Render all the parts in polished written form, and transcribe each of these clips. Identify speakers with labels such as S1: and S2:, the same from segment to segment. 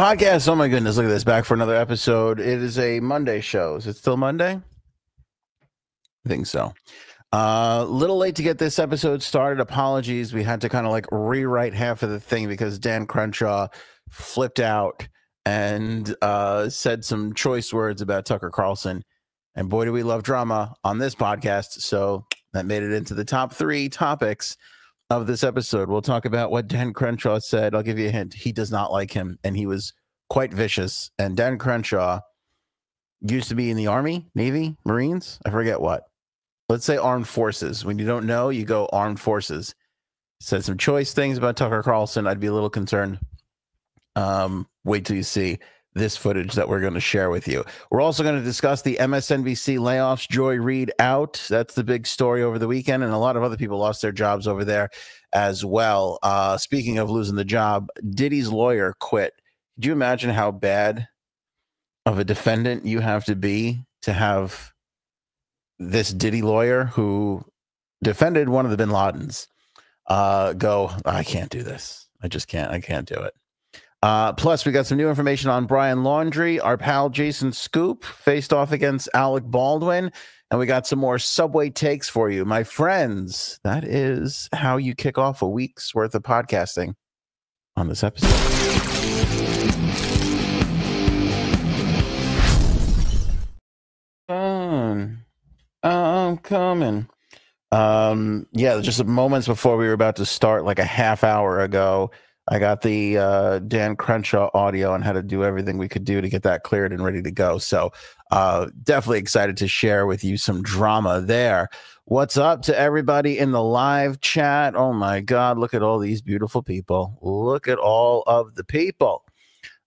S1: podcast. Oh my goodness, look at this. Back for another episode. It is a Monday show. Is it still Monday? I think so. Little late to get this episode started. Apologies. We had to kind of like rewrite half of the thing because Dan Crenshaw flipped out and said some choice words about Tucker Carlson. And boy, do we love drama on this podcast. So that made it into the top 3 topics of this episode. We'll talk about what Dan Crenshaw said. I'll give you a hint. He does not like him, and he was quite vicious. And Dan Crenshaw used to be in the Army, Navy, Marines. I forget what. Let's say armed forces. When you don't know, you go armed forces. Said some choice things about Tucker Carlson. I'd be a little concerned. Wait till you see this footage that we're going to share with you. We're also going to discuss the MSNBC layoffs. Joy Reid out. That's the big story over the weekend, and a lot of other people lost their jobs over there as well. Speaking of losing the job, Diddy's lawyer quit. Could you imagine how bad of a defendant you have to be to have this Diddy lawyer who defended one of the bin Ladens go, I can't do this. I just can't. I can't do it. Plus, we got some new information on Brian Laundrie. Our pal Jason Scoop faced off against Alec Baldwin. And we got some more Subway takes for you. My friends, that is how you kick off a week's worth of podcasting on this episode. I'm coming. Yeah, just moments before we were about to start, like a half hour ago, I got the Dan Crenshaw audio and had to do everything we could do to get that cleared and ready to go. So definitely excited to share with you some drama there. What's up to everybody in the live chat? Oh my God, look at all these beautiful people. Look at all of the people.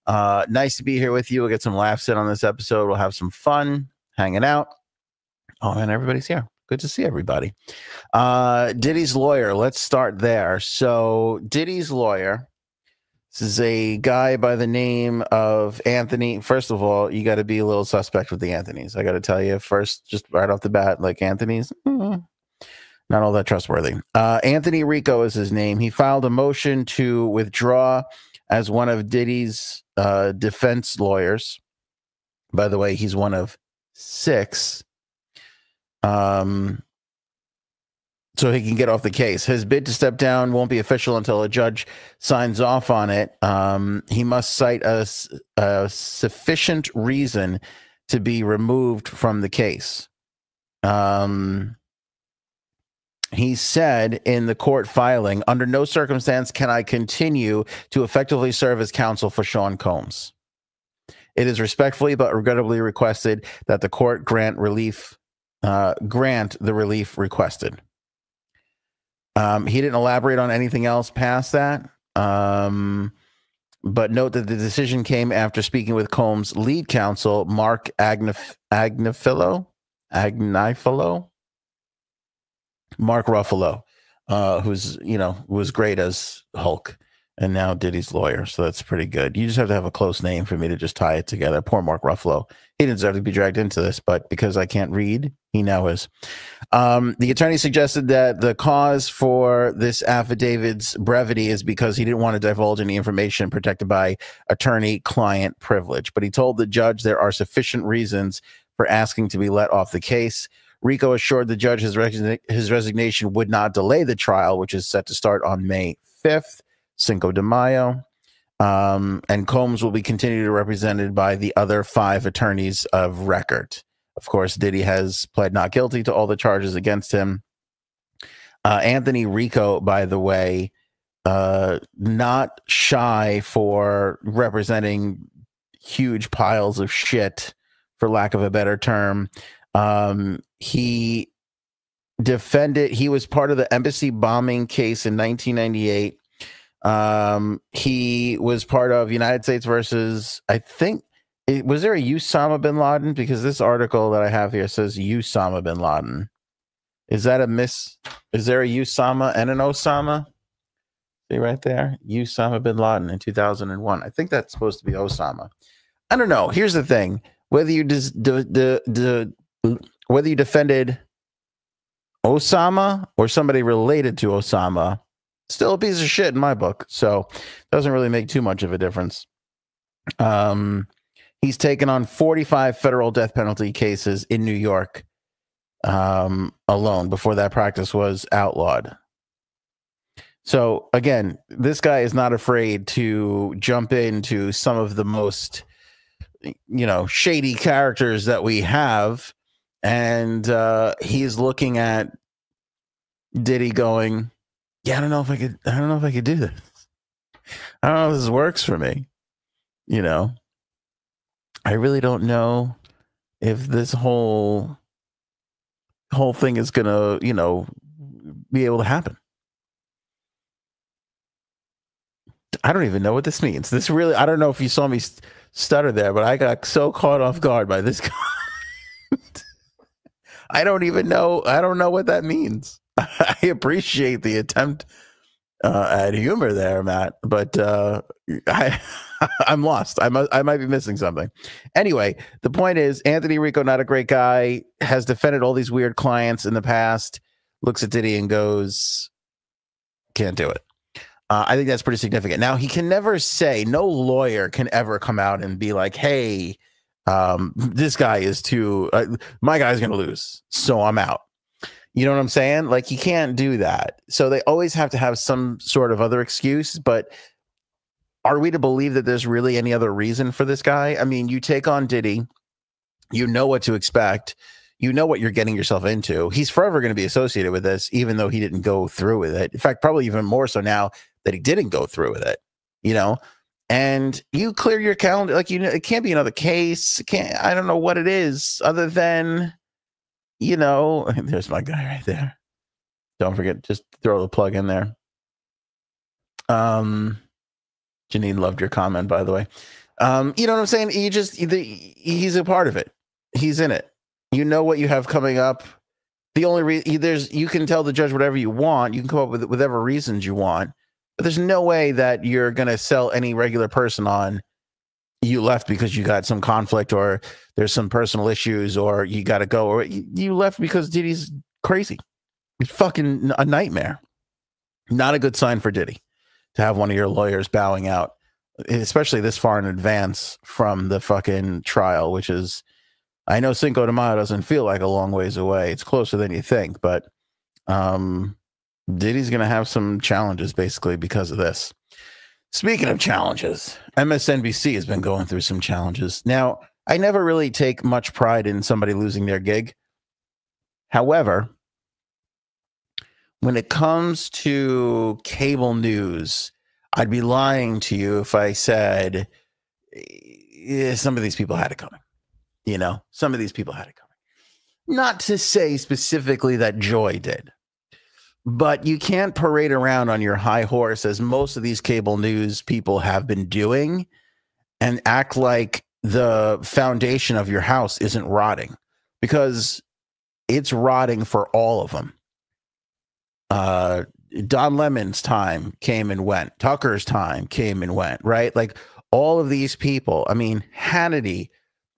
S1: Nice to be here with you. We'll get some laughs in on this episode. We'll have some fun hanging out. Oh man, everybody's here. Good to see everybody. Diddy's lawyer. Let's start there. So Diddy's lawyer. This is a guy by the name of Anthony. First of all, you got to be a little suspect with the Anthonys. I got to tell you first, just right off the bat, like Anthony's, not all that trustworthy. Anthony Rico is his name. He filed a motion to withdraw as one of Diddy's defense lawyers. By the way, he's one of 6. So he can get off the case. His bid to step down won't be official until a judge signs off on it. He must cite a sufficient reason to be removed from the case. He said in the court filing, under no circumstance can I continue to effectively serve as counsel for Sean Combs. It is respectfully but regrettably requested that the court grant the relief requested. He didn't elaborate on anything else past that. But note that the decision came after speaking with Combs' lead counsel, Mark Agnifilo, Mark Ruffalo, who's, was great as Hulk and now Diddy's lawyer. So that's pretty good. You just have to have a close name for me to just tie it together. Poor Mark Ruffalo. He didn't deserve to be dragged into this, but because I can't read, he now is. The attorney suggested that the cause for this affidavit's brevity is because he didn't want to divulge any information protected by attorney-client privilege. But he told the judge there are sufficient reasons for asking to be let off the case. Rico assured the judge his resignation would not delay the trial, which is set to start on May 5th, Cinco de Mayo. And Combs will be continued represented by the other 5 attorneys of record. Of course, Diddy has pled not guilty to all the charges against him. Anthony Rico, by the way, not shy for representing huge piles of shit, for lack of a better term. He was part of the embassy bombing case in 1998. He was part of United States versus, I think, was there a Usama bin Laden? Because this article that I have here says Usama bin Laden. Is that a miss? Is there a Usama and an Osama? See right there? Usama bin Laden in 2001. I think that's supposed to be Osama. I don't know. Here's the thing. Whether you defended Osama or somebody related to Osama, still a piece of shit in my book. So doesn't really make too much of a difference. He's taken on 45 federal death penalty cases in New York alone before that practice was outlawed. So again, this guy is not afraid to jump into some of the most, shady characters that we have. And he's looking at Diddy going, yeah, I don't know if I could do this. I don't know if this works for me. I really don't know if this whole thing is going to, be able to happen. I don't even know what this means. This really, I don't know if you saw me stutter there, but I got so caught off guard by this guy. I don't even know. I don't know what that means. I appreciate the attempt at humor there, Matt, but I'm lost. I might be missing something. Anyway, the point is, Anthony Rico, not a great guy, has defended all these weird clients in the past, looks at Diddy and goes, can't do it. I think that's pretty significant. Now, he can never say, no lawyer can ever come out and be like, hey, this guy is too, my guy's going to lose, so I'm out. You know what I'm saying? Like, he can't do that. So they always have to have some sort of other excuse. But are we to believe that there's really any other reason for this guy? I mean, you take on Diddy, you know what to expect. You know what you're getting yourself into. He's forever going to be associated with this, even though he didn't go through with it. In fact, probably even more so now that he didn't go through with it, and you clear your calendar. Like, it can't be another case. I don't know what it is other than, there's my guy right there. Don't forget, just throw the plug in there. Janine loved your comment, by the way. You know what I'm saying? He's a part of it. He's in it. You know what you have coming up. The only reason you can tell the judge whatever you want. You can come up with whatever reasons you want, but there's no way that you're going to sell any regular person on you left because you got some conflict or there's some personal issues or you got to go, or you left because Diddy's crazy. It's fucking a nightmare. Not a good sign for Diddy to have one of your lawyers bowing out, especially this far in advance from the fucking trial, which is, I know Cinco de Mayo doesn't feel like a long ways away. It's closer than you think, but Diddy's going to have some challenges basically because of this. Speaking of challenges, MSNBC has been going through some challenges. Now, I never really take much pride in somebody losing their gig. However, when it comes to cable news, I'd be lying to you if I said some of these people had it coming. Some of these people had it coming. Not to say specifically that Joy did, but you can't parade around on your high horse, as most of these cable news people have been doing, and act like the foundation of your house isn't rotting, because it's rotting for all of them. Don Lemon's time came and went. Tucker's time came and went, right? Like, all of these people. I mean, Hannity,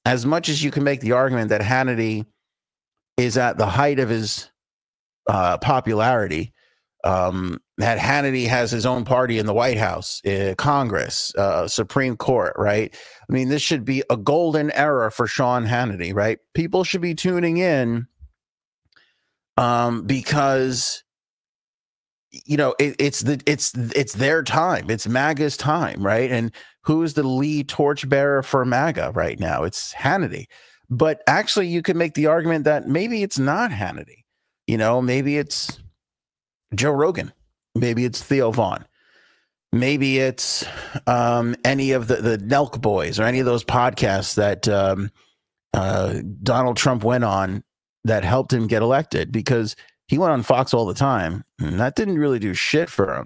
S1: as much as you can make the argument that Hannity is at the height of his popularity, that Hannity has his own party in the White House, Congress, Supreme Court, right? I mean, this should be a golden era for Sean Hannity, right? People should be tuning in because it's their time. It's MAGA's time, right? And who's the lead torchbearer for MAGA right now? It's Hannity. But actually, you could make the argument that maybe it's not Hannity. Maybe it's Joe Rogan. Maybe it's Theo Vaughn. Maybe it's any of the Nelk Boys or any of those podcasts that Donald Trump went on that helped him get elected, because he went on Fox all the time, and that didn't really do shit for him.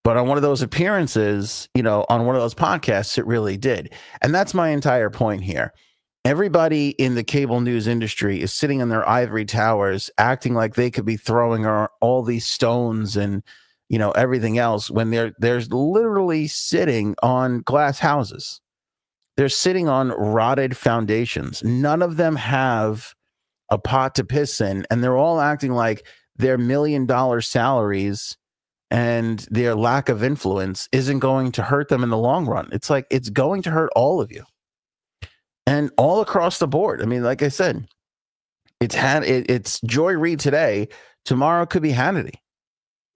S1: But on one of those appearances, on one of those podcasts, it really did. And that's my entire point here. Everybody in the cable news industry is sitting in their ivory towers, acting like they could be throwing all these stones and, everything else, when they're literally sitting on glass houses. They're sitting on rotted foundations. None of them have a pot to piss in, and they're all acting like their $1 million salaries and their lack of influence isn't going to hurt them in the long run. It's like, it's going to hurt all of you. And all across the board. I mean, like I said, it's Joy Reid today. Tomorrow could be Hannity.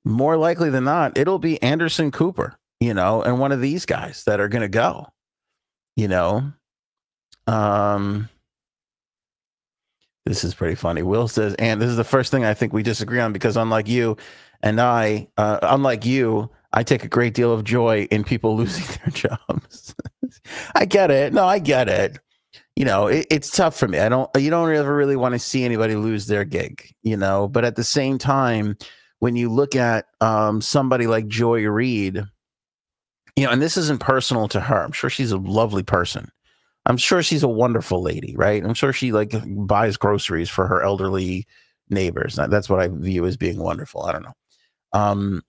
S1: More likely than not, it'll be Anderson Cooper, and one of these guys that are going to go, This is pretty funny. Will says, and this is the first thing I think we disagree on, because unlike you, I take a great deal of joy in people losing their jobs. I get it. No, I get it. It's tough for me. You don't ever really want to see anybody lose their gig, but at the same time, when you look at somebody like Joy Reid, and this isn't personal to her. I'm sure she's a lovely person. I'm sure she's a wonderful lady, right? I'm sure she buys groceries for her elderly neighbors. That's what I view as being wonderful. I don't know.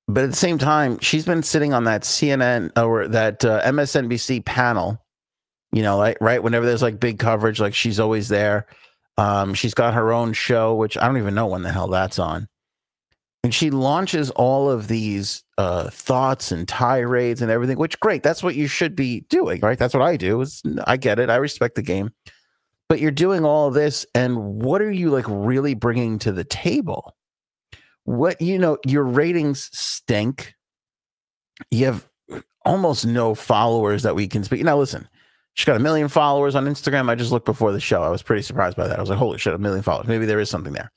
S1: But at the same time, she's been sitting on that CNN or that MSNBC panel, right? Whenever there's big coverage, she's always there. She's got her own show, which I don't even know when the hell that's on. And she launches all of these thoughts and tirades and everything, which great. That's what you should be doing, right? That's what I do. I get it. I respect the game. But you're doing all of this, and what are you really bringing to the table? What, your ratings stink. You have almost no followers that we can speak. Now, listen, she's got 1 million followers on Instagram. I just looked before the show. I was pretty surprised by that. I was like, holy shit, 1 million followers. Maybe there is something there.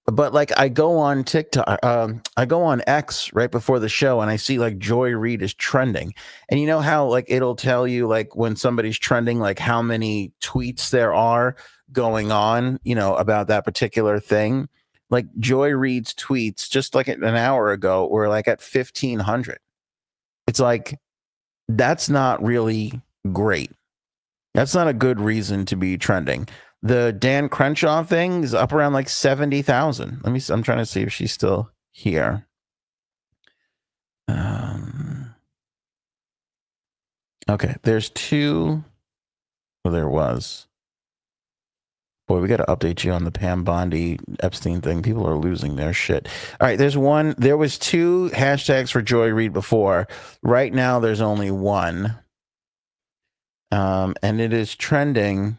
S1: But I go on TikTok, I go on X right before the show, and I see Joy Reid is trending. And you know how it'll tell you when somebody's trending, how many tweets there are going on, about that particular thing. Joy Reid's tweets just an hour ago were at 1,500. It's that's not really great. That's not a good reason to be trending. The Dan Crenshaw thing is up around 70,000. I'm trying to see if she's still here. Okay, there's two. Well, there was. Boy, we got to update you on the Pam Bondi Epstein thing. People are losing their shit. All right, there's one. There was 2 hashtags for Joy Reid before. Right now, there's only one. And it is trending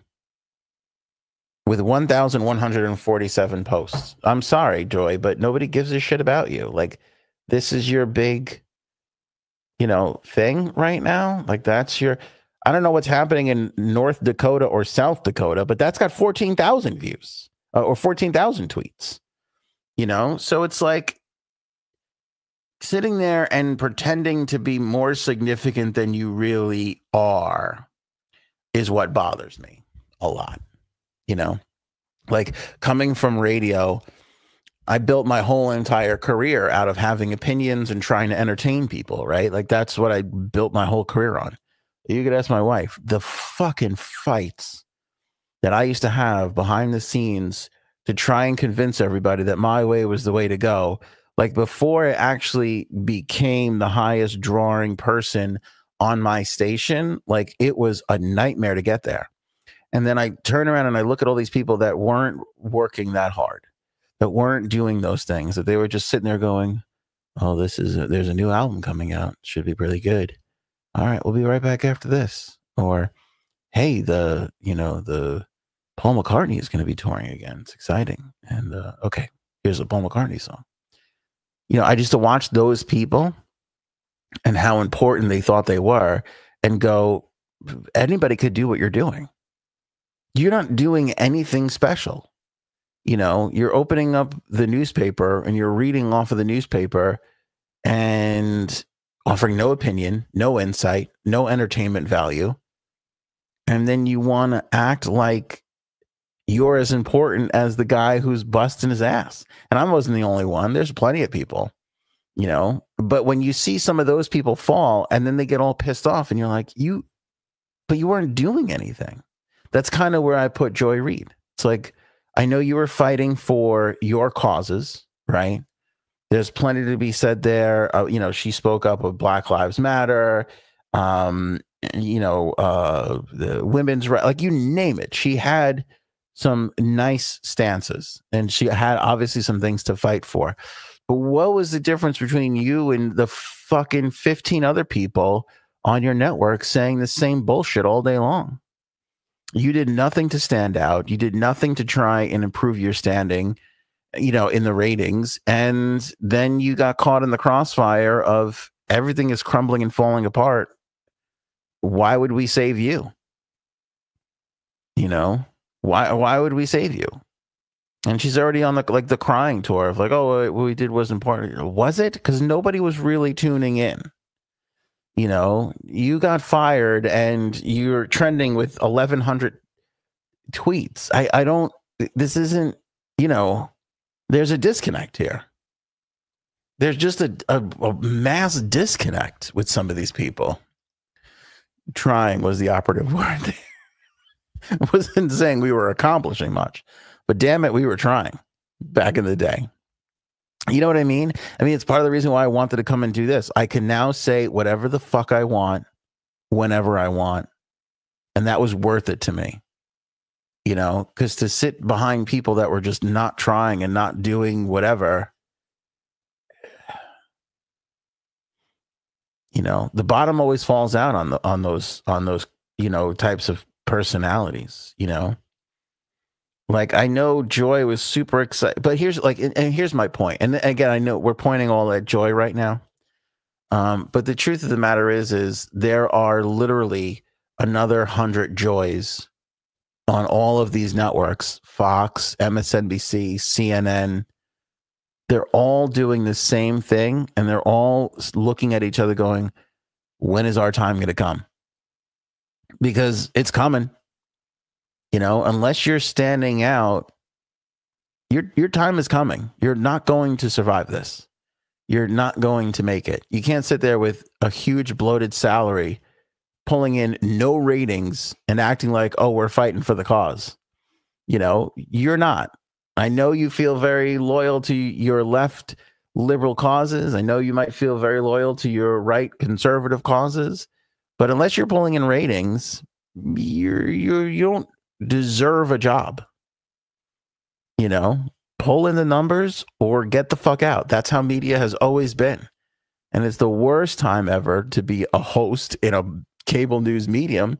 S1: with 1,147 posts. I'm sorry, Joy, but nobody gives a shit about you. This is your big, thing right now. That's your, I don't know what's happening in North Dakota or South Dakota, but that's got 14,000 views or 14,000 tweets, So it's sitting there and pretending to be more significant than you really are is what bothers me a lot. Coming from radio, I built my whole entire career out of having opinions and trying to entertain people, right? That's what I built my whole career on. You could ask my wife, the fucking fights that I used to have behind the scenes to try and convince everybody that my way was the way to go. Before I actually became the highest drawing person on my station, it was a nightmare to get there. And then I turn around and I look at all these people that weren't working that hard, that weren't doing those things, that they were just sitting there going, oh, there's a new album coming out. Should be pretty good. All right, we'll be right back after this. Or, hey, the Paul McCartney is going to be touring again. It's exciting. And okay, here's a Paul McCartney song. I just to watch those people and how important they thought they were and go, anybody could do what you're doing. You're not doing anything special. You're opening up the newspaper and you're reading off of the newspaper and offering no opinion, no insight, no entertainment value. And then you want to act like you're as important as the guy who's busting his ass. And I wasn't the only one. There's plenty of people, but when you see some of those people fall and then they get all pissed off and you're like, but you weren't doing anything. That's kind of where I put Joy Reid. It's I know you were fighting for your causes, right? There's plenty to be said there. She spoke up with Black Lives Matter, the women's right, you name it. She had some nice stances and she had obviously some things to fight for. What was the difference between you and the fucking 15 other people on your network saying the same bullshit all day long? You did nothing to stand out. You did nothing to try and improve your standing, you know, in the ratings. And then you got caught in the crossfire of everything is crumbling and falling apart. Why would we save you? You know, why would we save you? And she's already on the crying tour of like, oh, what we did was important. Was it? Because nobody was really tuning in. You know, you got fired and you're trending with 1,100 tweets. I don't, this isn't, you know, there's a disconnect here. There's just a mass disconnect with some of these people. Trying was the operative word. I wasn't saying we were accomplishing much, but damn it, we were trying back in the day. You know what I mean? I mean, it's part of the reason why I wanted to come and do this. I can now say whatever the fuck I want, whenever I want. And that was worth it to me. You know, because to sit behind people that were just not trying and not doing whatever, you know, the bottom always falls out on those, you know, types of personalities, you know. Like, I know Joy was super excited, but here's like, and here's my point. And again, I know we're pointing all at Joy right now. But the truth of the matter is there are literally another 100 Joys on all of these networks, Fox, MSNBC, CNN. They're all doing the same thing. And they're all looking at each other going, when is our time going to come? Because it's coming. You know, unless you're standing out, your time is coming. You're not going to survive this. You're not going to make it. You can't sit there with a huge bloated salary, pulling in no ratings and acting like, oh, we're fighting for the cause. You know, you're not. I know you feel very loyal to your left liberal causes. I know you might feel very loyal to your right conservative causes. But unless you're pulling in ratings, you don't deserve a job. You know, pull in the numbers or get the fuck out. That's how media has always been. And it's the worst time ever to be a host in a cable news medium,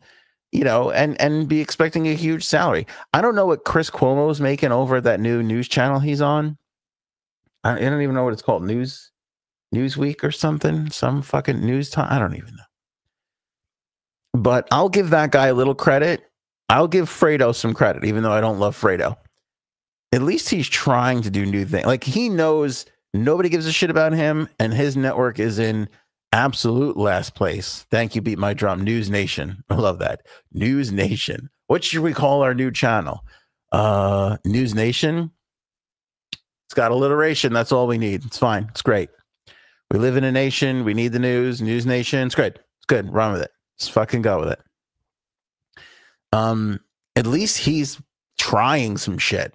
S1: you know, and be expecting a huge salary. I don't know what Chris Cuomo's making over at that new news channel he's on. I don't even know what it's called. Newsweek or something, some fucking news time. I don't even know. But I'll give that guy a little credit. I'll give Fredo some credit, even though I don't love Fredo. At least he's trying to do new things. Like, he knows nobody gives a shit about him, and his network is in absolute last place. Thank you, Beat My Drum. News Nation. I love that. News Nation. What should we call our new channel? News Nation. It's got alliteration. That's all we need. It's fine. It's great. We live in a nation. We need the news. News Nation. It's great. It's good. Run with it. Just fucking go with it. At least he's trying some shit.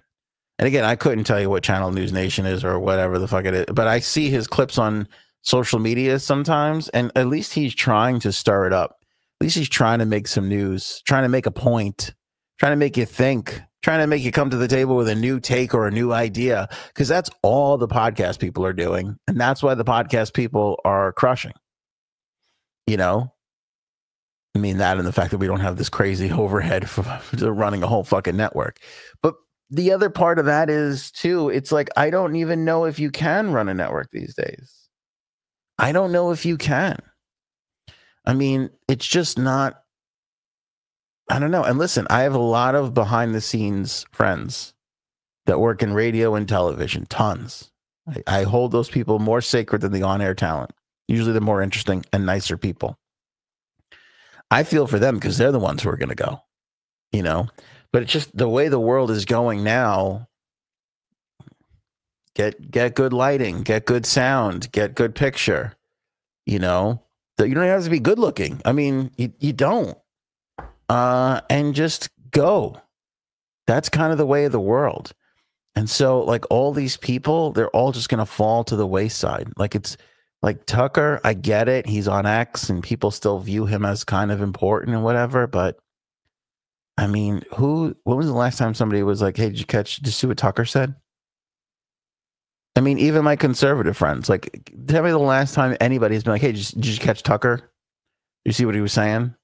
S1: And again, I couldn't tell you what channel News Nation is or whatever the fuck it is, but I see his clips on social media sometimes, and at least he's trying to stir it up. At least he's trying to make some news, trying to make a point, trying to make you think, trying to make you come to the table with a new take or a new idea, because that's all the podcast people are doing. And that's why the podcast people are crushing. You know? I mean, that and the fact that we don't have this crazy overhead for running a whole fucking network. But the other part of that is, too, it's like, I don't even know if you can run a network these days. I don't know if you can. I mean, it's just not, I don't know. And listen, I have a lot of behind the scenes friends that work in radio and television, tons. I hold those people more sacred than the on-air talent. Usually they're more interesting and nicer people. I feel for them because they're the ones who are going to go, you know, but it's just the way the world is going now. Get good lighting, get good sound, get good picture, you know, that you don't have to be good looking. I mean, you don't, and just go. That's kind of the way of the world. And so like all these people, they're all just going to fall to the wayside. Like, it's like Tucker, I get it. He's on X and people still view him as kind of important and whatever. But I mean, when was the last time somebody was like, hey, did you see what Tucker said? I mean, even my conservative friends, like, tell me the last time anybody's been like, hey, did you catch Tucker? You see what he was saying?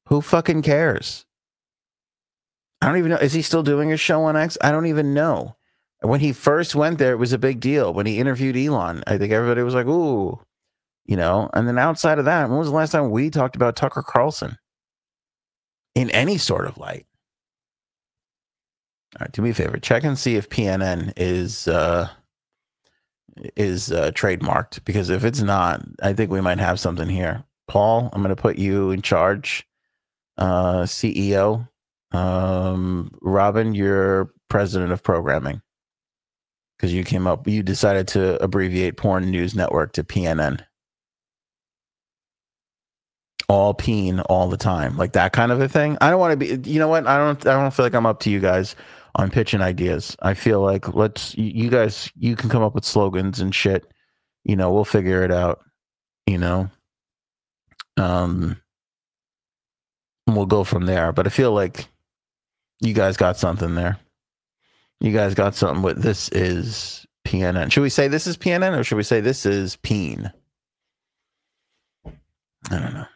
S1: Who fucking cares? I don't even know. Is he still doing his show on X? I don't even know. When he first went there, it was a big deal. When he interviewed Elon, I think everybody was like, ooh, you know. And then outside of that, when was the last time we talked about Tucker Carlson in any sort of light? All right, do me a favor. Check and see if PNN is trademarked, because if it's not, I think we might have something here. Paul, I'm going to put you in charge. CEO. Robin, you're president of programming, because you decided to abbreviate Porn News Network to PNN. All peen all the time, like that kind of a thing. I don't want to be, you know what? I don't feel like I'm up to you guys on pitching ideas. I feel like you guys, you can come up with slogans and shit. You know, we'll figure it out, you know. We'll go from there. But I feel like you guys got something there. You guys got something with this is PNN. Should we say this is PNN, or should we say this is peen? I don't know.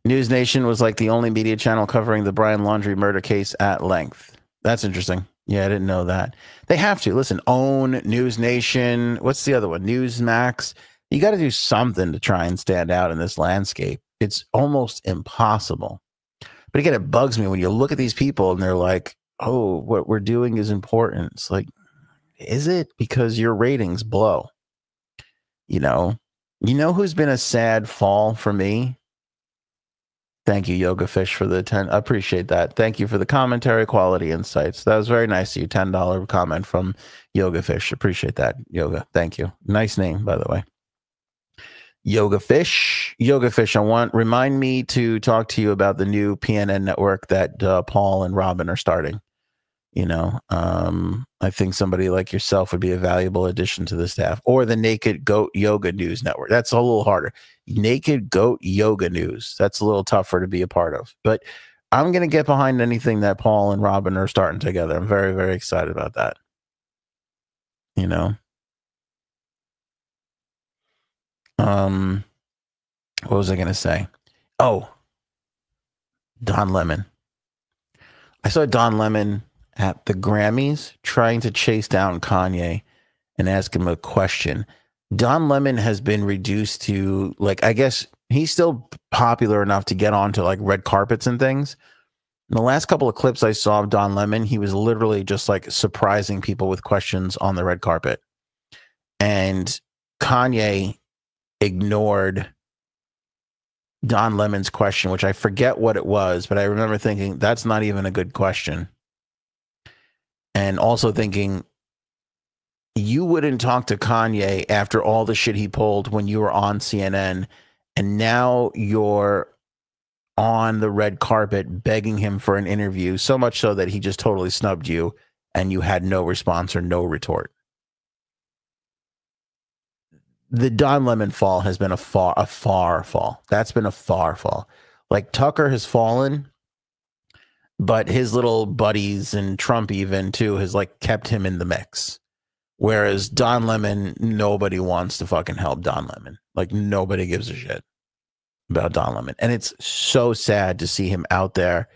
S1: News Nation was like the only media channel covering the Brian Laundrie murder case at length. That's interesting. Yeah, I didn't know that. They have to. Listen, OWN, News Nation. What's the other one? Newsmax. You got to do something to try and stand out in this landscape. It's almost impossible. But again, it bugs me when you look at these people and they're like, oh, what we're doing is important. It's like, is it? Because your ratings blow. You know who's been a sad fall for me? Thank you, Yoga Fish, for the 10. I appreciate that. Thank you for the commentary, quality insights. That was very nice of you. $10 comment from Yoga Fish. Appreciate that, Yoga. Thank you. Nice name, by the way. Yoga Fish. Remind me to talk to you about the new PNN network that Paul and Robin are starting. You know, I think somebody like yourself would be a valuable addition to the staff, or the Naked Goat Yoga News Network. That's a little harder. Naked Goat Yoga News. That's a little tougher to be a part of, but I'm going to get behind anything that Paul and Robin are starting together. I'm very, very excited about that. You know, what was I going to say? Oh, Don Lemon. I saw Don Lemon at the Grammys trying to chase down Kanye and ask him a question. Don Lemon has been reduced to, like, I guess he's still popular enough to get onto like red carpets and things. In the last couple of clips I saw of Don Lemon, he was literally just like surprising people with questions on the red carpet. And Kanye ignored Don Lemon's question, which I forget what it was, but I remember thinking that's not even a good question. And also thinking, you wouldn't talk to Kanye after all the shit he pulled when you were on CNN, and now you're on the red carpet begging him for an interview, so much so that he just totally snubbed you and you had no response or no retort. The Don Lemon fall has been a far fall. That's been a far fall. Like Tucker has fallen, but his little buddies and Trump even too has like kept him in the mix. Whereas Don Lemon, nobody wants to fucking help Don Lemon. Like nobody gives a shit about Don Lemon. And it's so sad to see him out there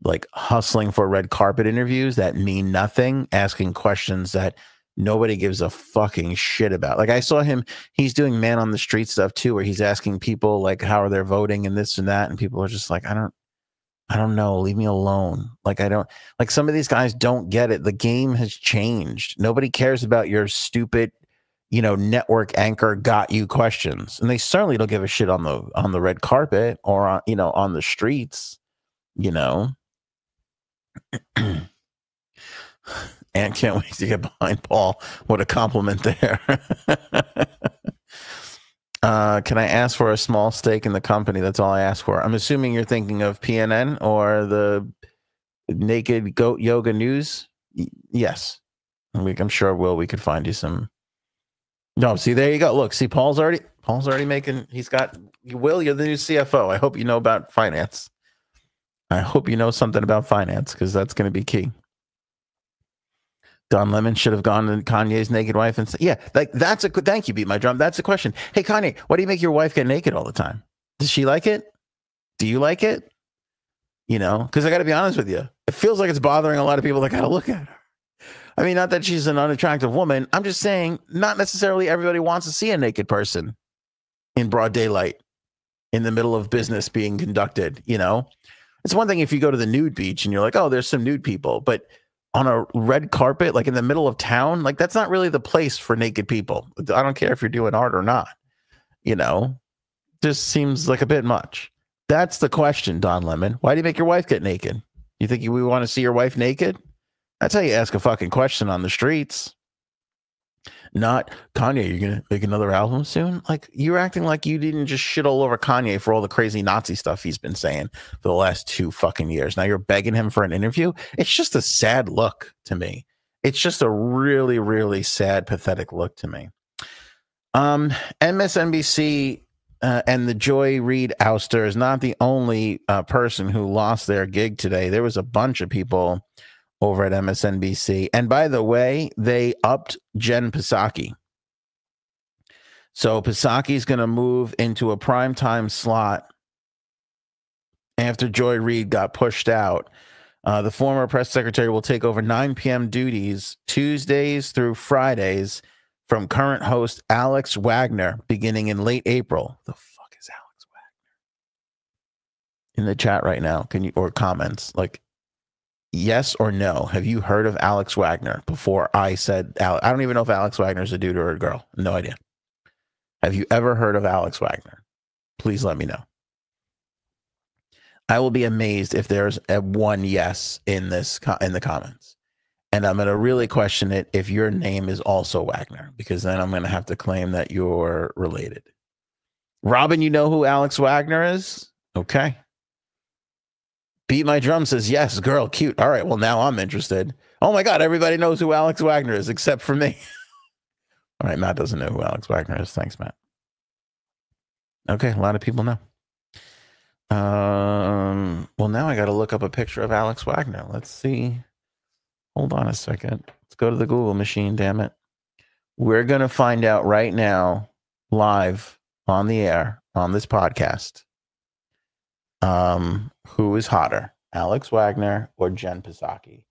S1: like hustling for red carpet interviews that mean nothing, asking questions that nobody gives a fucking shit about. Like I saw him, he's doing man on the street stuff too, where he's asking people like how are they voting and this and that, and people are just like, I don't know, leave me alone. Like I don't, like some of these guys don't get it. The game has changed. Nobody cares about your stupid, you know, network anchor got you questions. And they certainly don't give a shit on the red carpet or on, you know, on the streets, you know. And can't wait to get behind Paul. What a compliment there. Can I ask for a small stake in the company? That's all I ask for. I'm assuming you're thinking of PNN or the Naked Goat Yoga News. Yes. I'm sure, Will, we could find you some. No, see, there you go. Look, see, Paul's already making, Will, you're the new CFO. I hope you know about finance. I hope you know something about finance because that's going to be key. Don Lemon should have gone to Kanye's naked wife and said, yeah, like that's a good, thank you, Beat My Drum. That's a question. Hey, Kanye, why do you make your wife get naked all the time? Does she like it? Do you like it? You know, because I got to be honest with you. It feels like it's bothering a lot of people that got to look at her. I mean, not that she's an unattractive woman. I'm just saying not necessarily everybody wants to see a naked person in broad daylight in the middle of business being conducted, you know? It's one thing if you go to the nude beach and you're like, oh, there's some nude people, but on a red carpet, like in the middle of town, like that's not really the place for naked people. I don't care if you're doing art or not, you know, just seems like a bit much. That's the question, Don Lemon. Why do you make your wife get naked? You think we want to see your wife naked? That's how you ask a fucking question on the streets. Not, Kanye, you're going to make another album soon? Like, you're acting like you didn't just shit all over Kanye for all the crazy Nazi stuff he's been saying for the last 2 fucking years. Now you're begging him for an interview? It's just a sad look to me. It's just a really, really sad, pathetic look to me. MSNBC and the Joy Reid ouster is not the only person who lost their gig today. There was a bunch of people over at MSNBC. And by the way, they upped Jen Psaki. So Psaki's going to move into a primetime slot after Joy Reid got pushed out. The former press secretary will take over 9 p.m. duties Tuesdays through Fridays from current host Alex Wagner beginning in late April. The fuck is Alex Wagner? In the chat right now, can you, or comments, like, yes or no, have you heard of Alex Wagner before I said I don't even know if Alex Wagner is a dude or a girl. No idea. Have you ever heard of Alex Wagner? Please let me know. I will be amazed if there's a one yes in this in the comments. And I'm going to really question it if your name is also Wagner, because then I'm going to have to claim that you're related. Robin, you know who Alex Wagner is? Okay. Beat My Drum says, yes, girl, cute. All right, well, now I'm interested. Oh, my God, everybody knows who Alex Wagner is except for me. All right, Matt doesn't know who Alex Wagner is. Thanks, Matt. Okay, a lot of people know. Well, now I got to look up a picture of Alex Wagner. Let's see. Hold on a second. Let's go to the Google machine, damn it. We're going to find out right now, live on the air, on this podcast, who is hotter, Alex Wagner or Jen Psaki?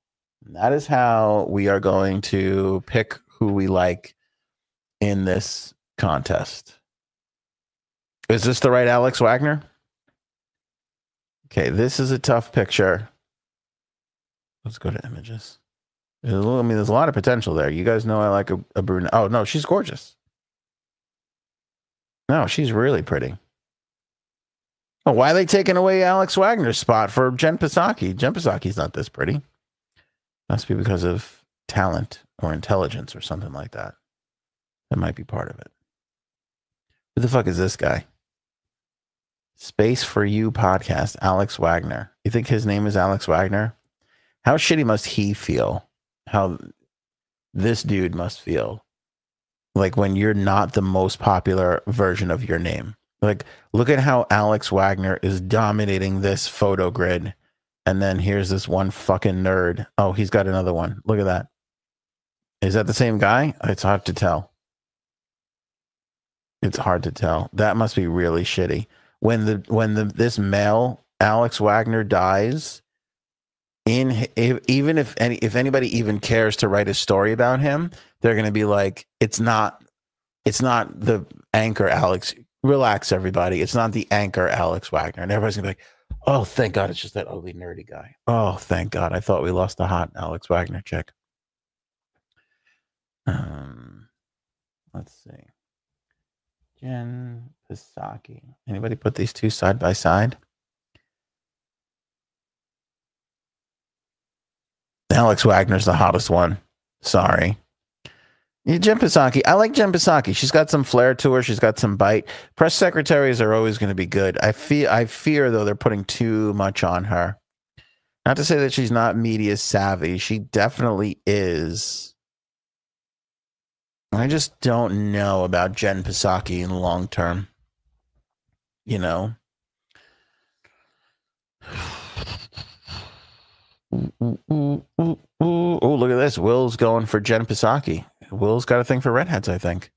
S1: And that is how we are going to pick who we like in this contest. Is this the right Alex Wagner? Okay, this is a tough picture. Let's go to images. I mean, there's a lot of potential there. You guys know I like a brunette. Oh, no, she's gorgeous. No, she's really pretty. Oh, why are they taking away Alex Wagner's spot for Jen Psaki? Jen Psaki's not this pretty. Must be because of talent or intelligence or something like that. That might be part of it. Who the fuck is this guy? Space for You podcast, Alex Wagner. You think his name is Alex Wagner? How shitty must he feel? How this dude must feel like when you're not the most popular version of your name. Like, look at how Alex Wagner is dominating this photo grid. And then here's this one fucking nerd. Oh, he's got another one. Look at that. Is that the same guy? It's hard to tell. It's hard to tell. That must be really shitty. When this male Alex Wagner dies, even if anybody even cares to write a story about him, they're going to be like, it's not the anchor Alex. Relax, everybody. It's not the anchor Alex Wagner. And everybody's going to be like, oh, thank God, it's just that ugly, nerdy guy. Oh, thank God. I thought we lost the hot Alex Wagner chick. Let's see. Jen Psaki. Anybody put these two side by side? Alex Wagner's the hottest one. Sorry. Yeah, Jen Psaki. I like Jen Psaki. She's got some flair to her. She's got some bite. Press secretaries are always going to be good. I fear, though, they're putting too much on her. Not to say that she's not media savvy. She definitely is. I just don't know about Jen Psaki in the long term. You know? Oh, look at this. Will's going for Jen Psaki. Will's got a thing for redheads, I think.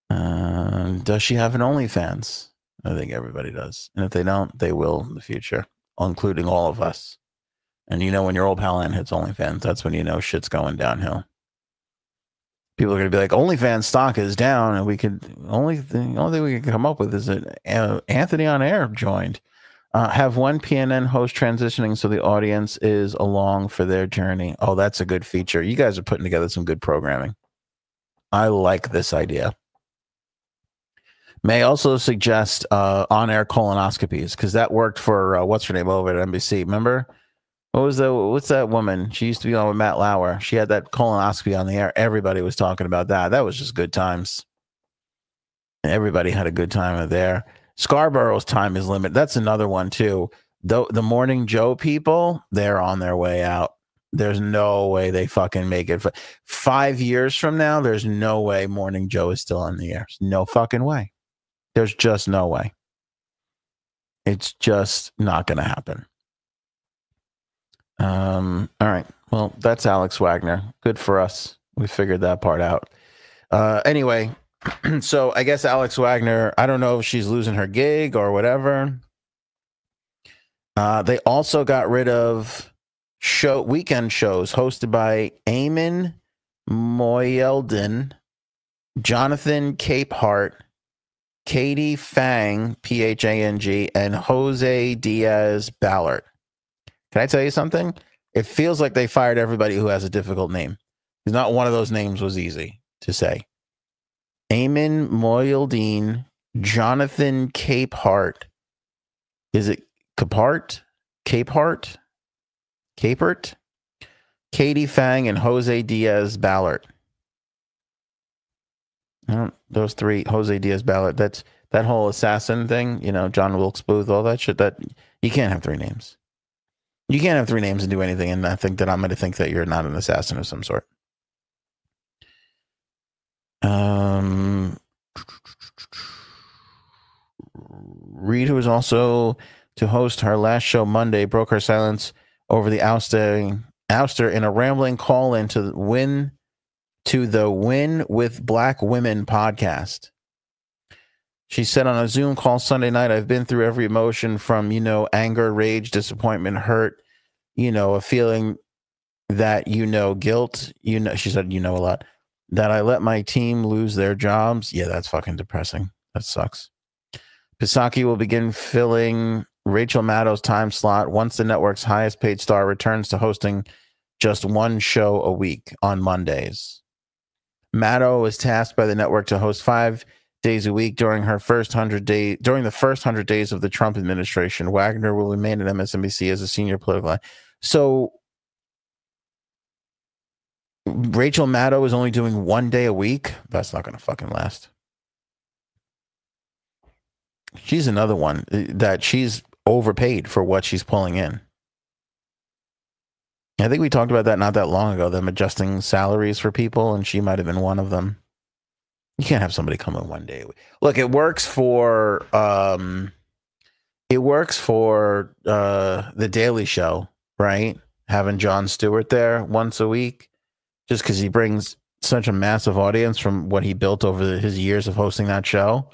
S1: Does she have an OnlyFans? I think everybody does. And if they don't, they will in the future, including all of us. And you know, when your old pal Ann hits OnlyFans, that's when you know shit's going downhill. People are going to be like, OnlyFans stock is down, and we could only thing we can come up with is that Anthony on Air joined. Have one PNN host transitioning so the audience is along for their journey. Oh, that's a good feature. You guys are putting together some good programming. I like this idea. May also suggest on-air colonoscopies, because that worked for what's her name over at NBC. Remember? What's that woman? She used to be on with Matt Lauer. She had that colonoscopy on the air. Everybody was talking about that. That was just good times. Everybody had a good time there. Scarborough's time is limited. That's another one too. The Morning Joe people, they're on their way out. There's no way they fucking make it. 5 years from now, there's no way Morning Joe is still on the air. No fucking way. There's just no way. It's just not going to happen. All right. Well, that's Alex Wagner. Good for us. We figured that part out. Anyway, so I guess Alex Wagner, I don't know if she's losing her gig or whatever. They also got rid of weekend shows hosted by Eamon Moyeldin, Jonathan Capehart, Katie Fang, Phang, and Jose Diaz Ballard. Can I tell you something? It feels like they fired everybody who has a difficult name. Because not one of those names was easy to say. Eamon Moyeldin, Jonathan Capehart. Is it Capehart? Capehart? Capert? Katie Fang and Jose Diaz Ballard. Those three, Jose Diaz Ballard. That's that whole assassin thing, you know, John Wilkes Booth, all that shit. That you can't have three names. You can't have three names and do anything, and I think that I'm going to think that you're not an assassin of some sort. Reed, who was also to host her last show Monday, broke her silence over the ouster in a rambling call-in to the Win with Black Women podcast. She said on a Zoom call Sunday night, I've been through every emotion from, anger, rage, disappointment, hurt, a feeling that, guilt, she said, a lot, that I let my team lose their jobs. Yeah, that's fucking depressing. That sucks. Psaki will begin filling Rachel Maddow's time slot once the network's highest paid star returns to hosting just one show a week on Mondays. Maddow was tasked by the network to host 5 days a week during the first 100 days of the Trump administration. Wagner will remain at MSNBC as a senior political. So Rachel Maddow is only doing 1 day a week. That's not going to fucking last. She's another one that she's overpaid for what she's pulling in. I think we talked about that not that long ago, them adjusting salaries for people, and she might have been one of them. You can't have somebody come in 1 day a week. Look, it works for The Daily Show, right? Having Jon Stewart there once a week, just because he brings such a massive audience from what he built over his years of hosting that show.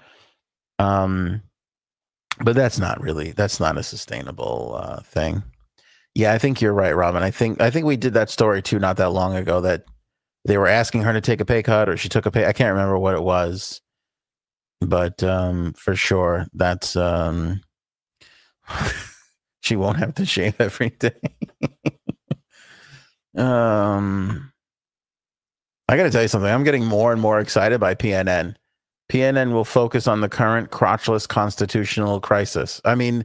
S1: But that's not a sustainable thing. Yeah, I think you're right, Robin. I think we did that story too not that long ago, that they were asking her to take a pay cut, or she took a pay. I can't remember what it was, but for sure that's she won't have to shave every day. I got to tell you something. I'm getting more and more excited by PNN. PNN will focus on the current crotchless constitutional crisis. I mean,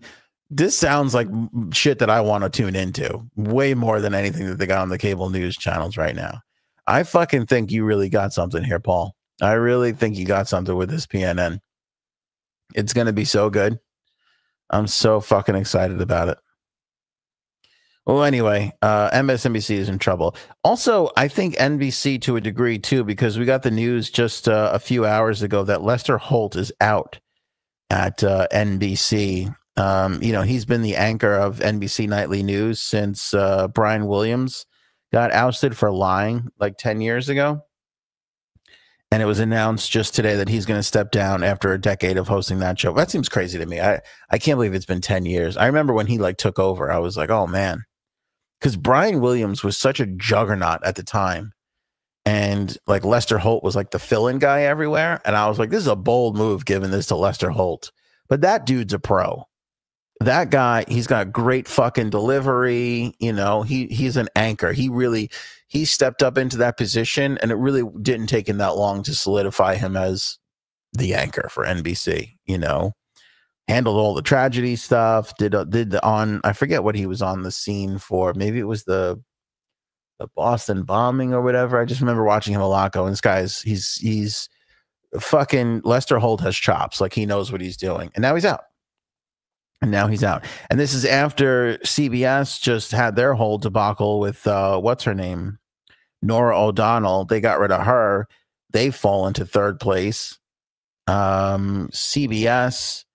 S1: this sounds like shit that I want to tune into way more than anything that they got on the cable news channels right now. I fucking think you really got something here, Paul. I really think you got something with this PNN. It's going to be so good. I'm so fucking excited about it. Well, anyway, MSNBC is in trouble. Also, I think NBC to a degree, too, because we got the news just a few hours ago that Lester Holt is out at NBC. He's been the anchor of NBC Nightly News since Brian Williams got ousted for lying like 10 years ago. And it was announced just today that he's going to step down after a decade of hosting that show. That seems crazy to me. I can't believe it's been 10 years. I remember when he like took over, I was like, oh man, because Brian Williams was such a juggernaut at the time. And like Lester Holt was like the fill-in guy everywhere. And I was like, this is a bold move giving this to Lester Holt. But that dude's a pro. That guy, he's got great fucking delivery. You know, he's an anchor. He stepped up into that position, and it really didn't take him that long to solidify him as the anchor for NBC. You know, handled all the tragedy stuff. Did the on, I forget what he was on the scene for. Maybe it was the Boston bombing or whatever. I just remember watching him a lot. Going, this guy's he's fucking Lester Holt has chops. Like he knows what he's doing, and now he's out. And this is after CBS just had their whole debacle with what's her name, Norah O'Donnell. They got rid of her. They fall into third place. CBS.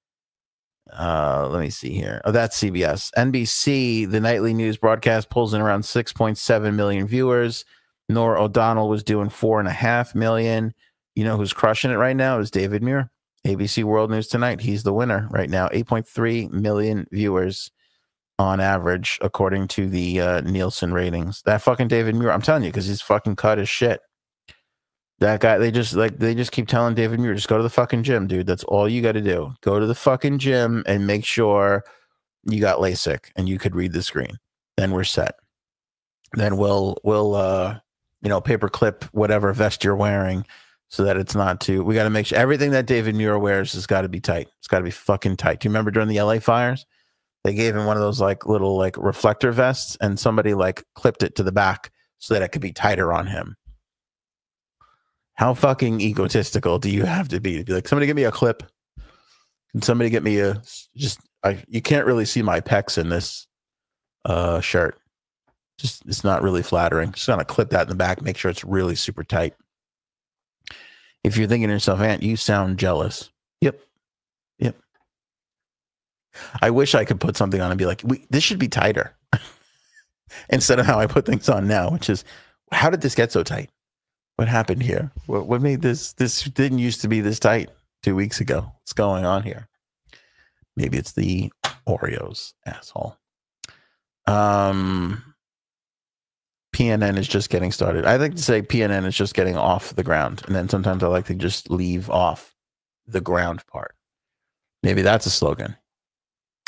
S1: Let me see here. Oh, that's CBS. NBC, the nightly news broadcast, pulls in around 6.7 million viewers. Norah O'Donnell was doing 4.5 million. You know who's crushing it right now is David Muir. ABC World News Tonight. He's the winner right now. 8.3 million viewers on average, according to the Nielsen ratings. That fucking David Muir, I'm telling you, because he's fucking cut as shit. That guy, they just keep telling David Muir, just go to the fucking gym, dude. That's all you got to do. Go to the fucking gym and make sure you got LASIK and you could read the screen. Then we're set. Then we'll paper clip whatever vest you're wearing, so that it's not too, we got to make sure everything that David Muir wears has got to be tight. It's got to be fucking tight. Do you remember during the LA fires? They gave him one of those like little like reflector vests, and somebody like clipped it to the back so that it could be tighter on him. How fucking egotistical do you have to be like, somebody give me a clip? Can somebody get me you can't really see my pecs in this shirt. Just, it's not really flattering. Just gonna clip that in the back, make sure it's really super tight. If you're thinking to yourself, Ant, you sound jealous. Yep. I wish I could put something on and be like, this should be tighter. Instead of how I put things on now, which is, how did this get so tight? What happened here? What made this didn't used to be this tight 2 weeks ago? What's going on here? Maybe it's the Oreos, asshole. PNN is just getting started. I like to say PNN is just getting off the ground. And then sometimes I like to just leave off the ground part. Maybe that's a slogan.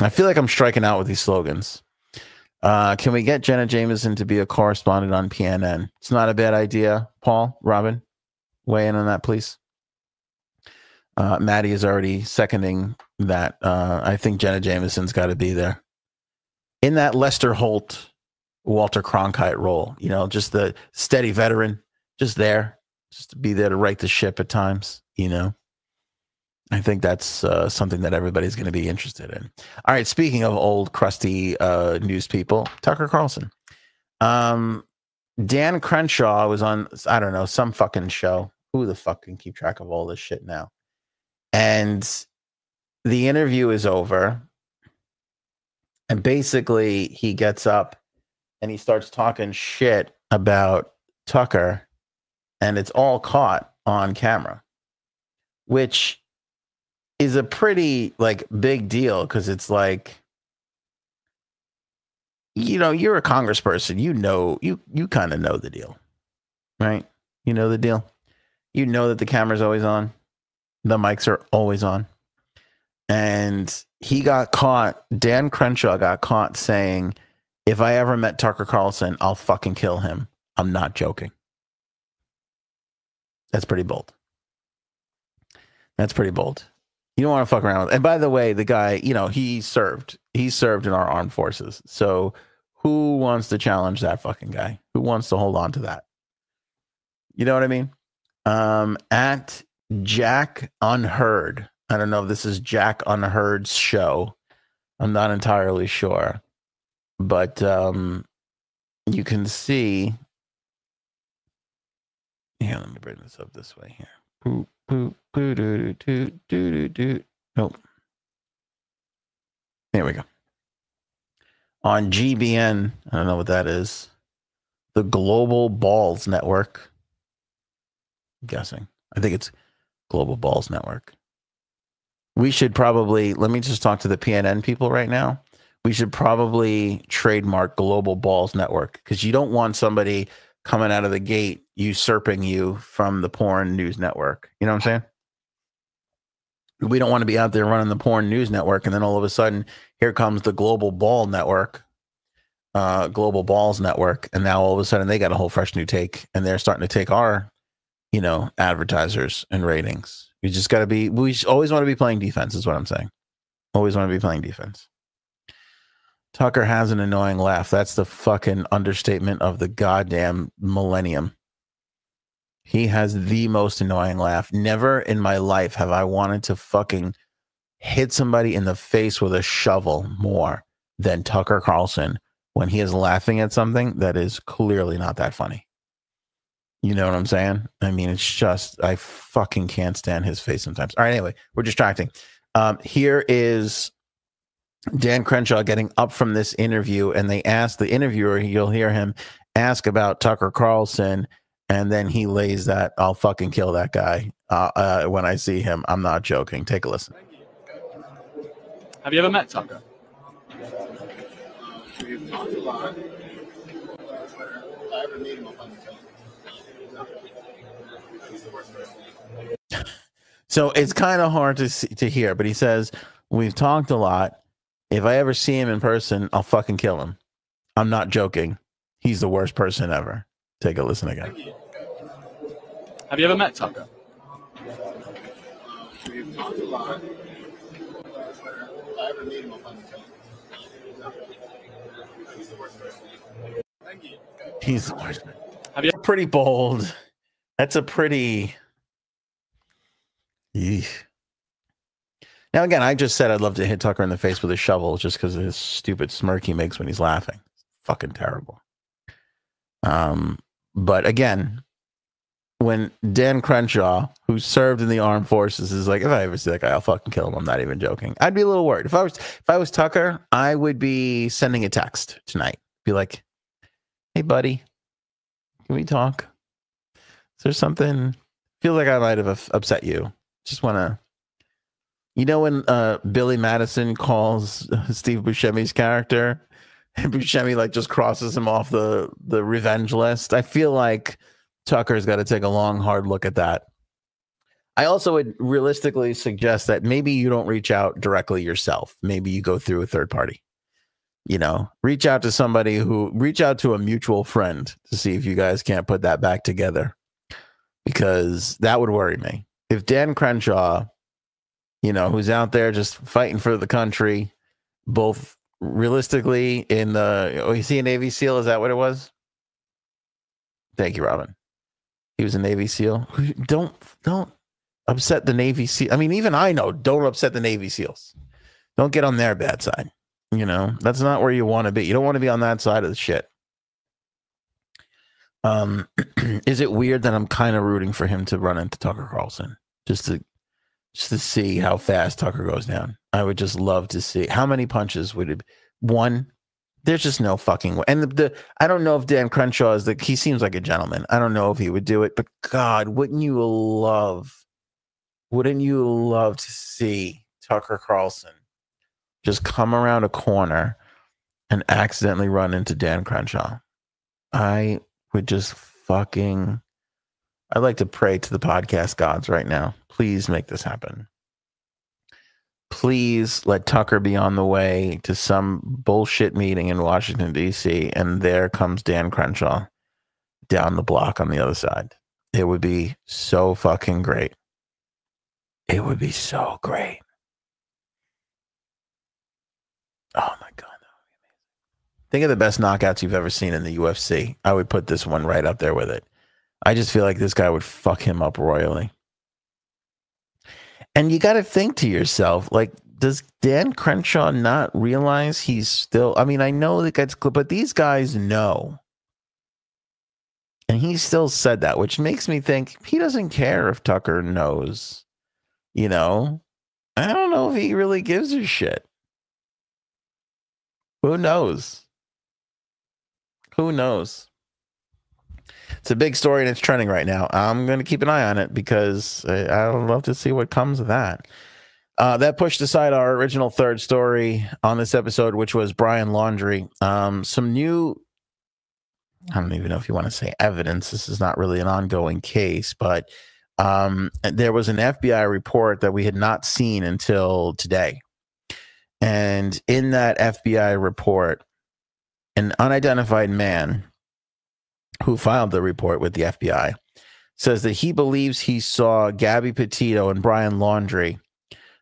S1: I feel like I'm striking out with these slogans. Can we get Jenna Jameson to be a correspondent on PNN? It's not a bad idea. Paul, Robin, weigh in on that, please. Maddie is already seconding that. I think Jenna Jameson's got to be there. In that Lester Holt, Walter Cronkite role, you know, just the steady veteran, just there, just to be there to right the ship at times, you know. I think that's something that everybody's going to be interested in. All right, speaking of old crusty news people, Tucker Carlson. Dan Crenshaw was on, I don't know, some fucking show. Who the fuck can keep track of all this shit now? And the interview is over. And basically he gets up and he starts talking shit about Tucker, and it's all caught on camera, which is a pretty like big deal, because it's like, you know, you're a congressperson, you kind of know the deal, right? You know the deal. You know that the camera's always on, the mics are always on. And he got caught, Dan Crenshaw got caught saying, if I ever met Tucker Carlson, I'll fucking kill him. I'm not joking. That's pretty bold. That's pretty bold. You don't want to fuck around with. And by the way, the guy, you know, he served in our armed forces. So who wants to challenge that fucking guy? Who wants to hold on to that? You know what I mean? At Jack Unheard. I don't know if this is Jack Unheard's show. I'm not entirely sure. But you can see. Yeah, let me bring this up this way here. Boop, boop, boo, doo, doo, doo, doo, doo. Oh. There we go. On GBN, I don't know what that is. the Global Balls Network. I'm guessing. I think it's Global Balls Network. We should probably, let me just talk to the PNN people right now. We should probably trademark Global Balls Network, because you don't want somebody coming out of the gate usurping you from the porn news network. You know what I'm saying? We don't want to be out there running the porn news network, and then all of a sudden, here comes the Global Ball Network, Global Balls Network, and now all of a sudden they got a whole fresh new take, and they're starting to take our, you know, advertisers and ratings. We just got to be, we always want to be playing defense, is what I'm saying. Always want to be playing defense. Tucker has an annoying laugh. That's the fucking understatement of the goddamn millennium. He has the most annoying laugh. Never in my life have I wanted to fucking hit somebody in the face with a shovel more than Tucker Carlson when he is laughing at something that is clearly not that funny. You know what I'm saying? I mean, it's just, I fucking can't stand his face sometimes. All right, anyway, we're distracting. Here is Dan Crenshaw getting up from this interview, and they ask the interviewer, you'll hear him ask about Tucker Carlson, and then he lays that, I'll fucking kill that guy when I see him. I'm not joking. Take a listen.
S2: Have you ever met Tucker?
S3: We've talked a lot. If I ever meet him, I'll fucking kill him. He's the worst person.
S1: So it's kind of hard to hear, but he says, we've talked a lot. If I ever see him in person, I'll fucking kill him. I'm not joking. He's the worst person ever. Take a listen again.
S2: Have you ever met Tucker?
S3: We've talked a lot. If I ever meet him, I'll fucking kill him. He's the worst person. Thank you.
S1: He's the worst.
S2: Have you?
S1: Pretty bold. That's a pretty. Eesh. Now, again, I just said I'd love to hit Tucker in the face with a shovel just because of his stupid smirk he makes when he's laughing. Fucking terrible. But again, when Dan Crenshaw, who served in the armed forces, is like, if I ever see that guy, I'll fucking kill him. I'm not even joking. I'd be a little worried. If I was Tucker, I would be sending a text tonight. Be like, hey, buddy, can we talk? Is there something? Feel like I might have upset you. Just want to. You know when Billy Madison calls Steve Buscemi's character, and Buscemi like just crosses him off the revenge list? I feel like Tucker's got to take a long, hard look at that. I also would realistically suggest that maybe you don't reach out directly yourself. Maybe you go through a third party. You know, reach out to a mutual friend to see if you guys can't put that back together, because that would worry me. If Dan Crenshaw, you know, who's out there just fighting for the country, both realistically in the, oh, is he a Navy SEAL? Is that what it was? Thank you, Robin. He was a Navy SEAL. Don't upset the Navy SEAL. I mean, even I know, don't upset the Navy SEALs. Don't get on their bad side. You know, that's not where you want to be. You don't want to be on that side of the shit. Is it weird that I'm kind of rooting for him to run into Tucker Carlson just to see how fast Tucker goes down? I would just love to see how many punches would it be? One. There's just no fucking way. And I don't know if Dan Crenshaw is he seems like a gentleman. I don't know if he would do it, but God, wouldn't you love to see Tucker Carlson just come around a corner and accidentally run into Dan Crenshaw? I would just fucking, I'd like to pray to the podcast gods right now. Please make this happen. Please let Tucker be on the way to some bullshit meeting in Washington, D.C., and there comes Dan Crenshaw down the block on the other side. It would be so fucking great. It would be so great. Oh, my God. Think of the best knockouts you've ever seen in the UFC. I would put this one right up there with it. I just feel like this guy would fuck him up royally. And you got to think to yourself, like, does Dan Crenshaw not realize he's still, I mean, I know that guy's, but these guys know. And he still said that, which makes me think he doesn't care if Tucker knows. You know, I don't know if he really gives a shit. Who knows? Who knows? It's a big story and it's trending right now. I'm going to keep an eye on it because I would love to see what comes of that. That pushed aside our original third story on this episode, which was Brian Laundrie. Some new, I don't even know if you want to say evidence. This is not really an ongoing case, but there was an FBI report that we had not seen until today. And in that FBI report, an unidentified man who filed the report with the FBI says that he believes he saw Gabby Petito and Brian Laundrie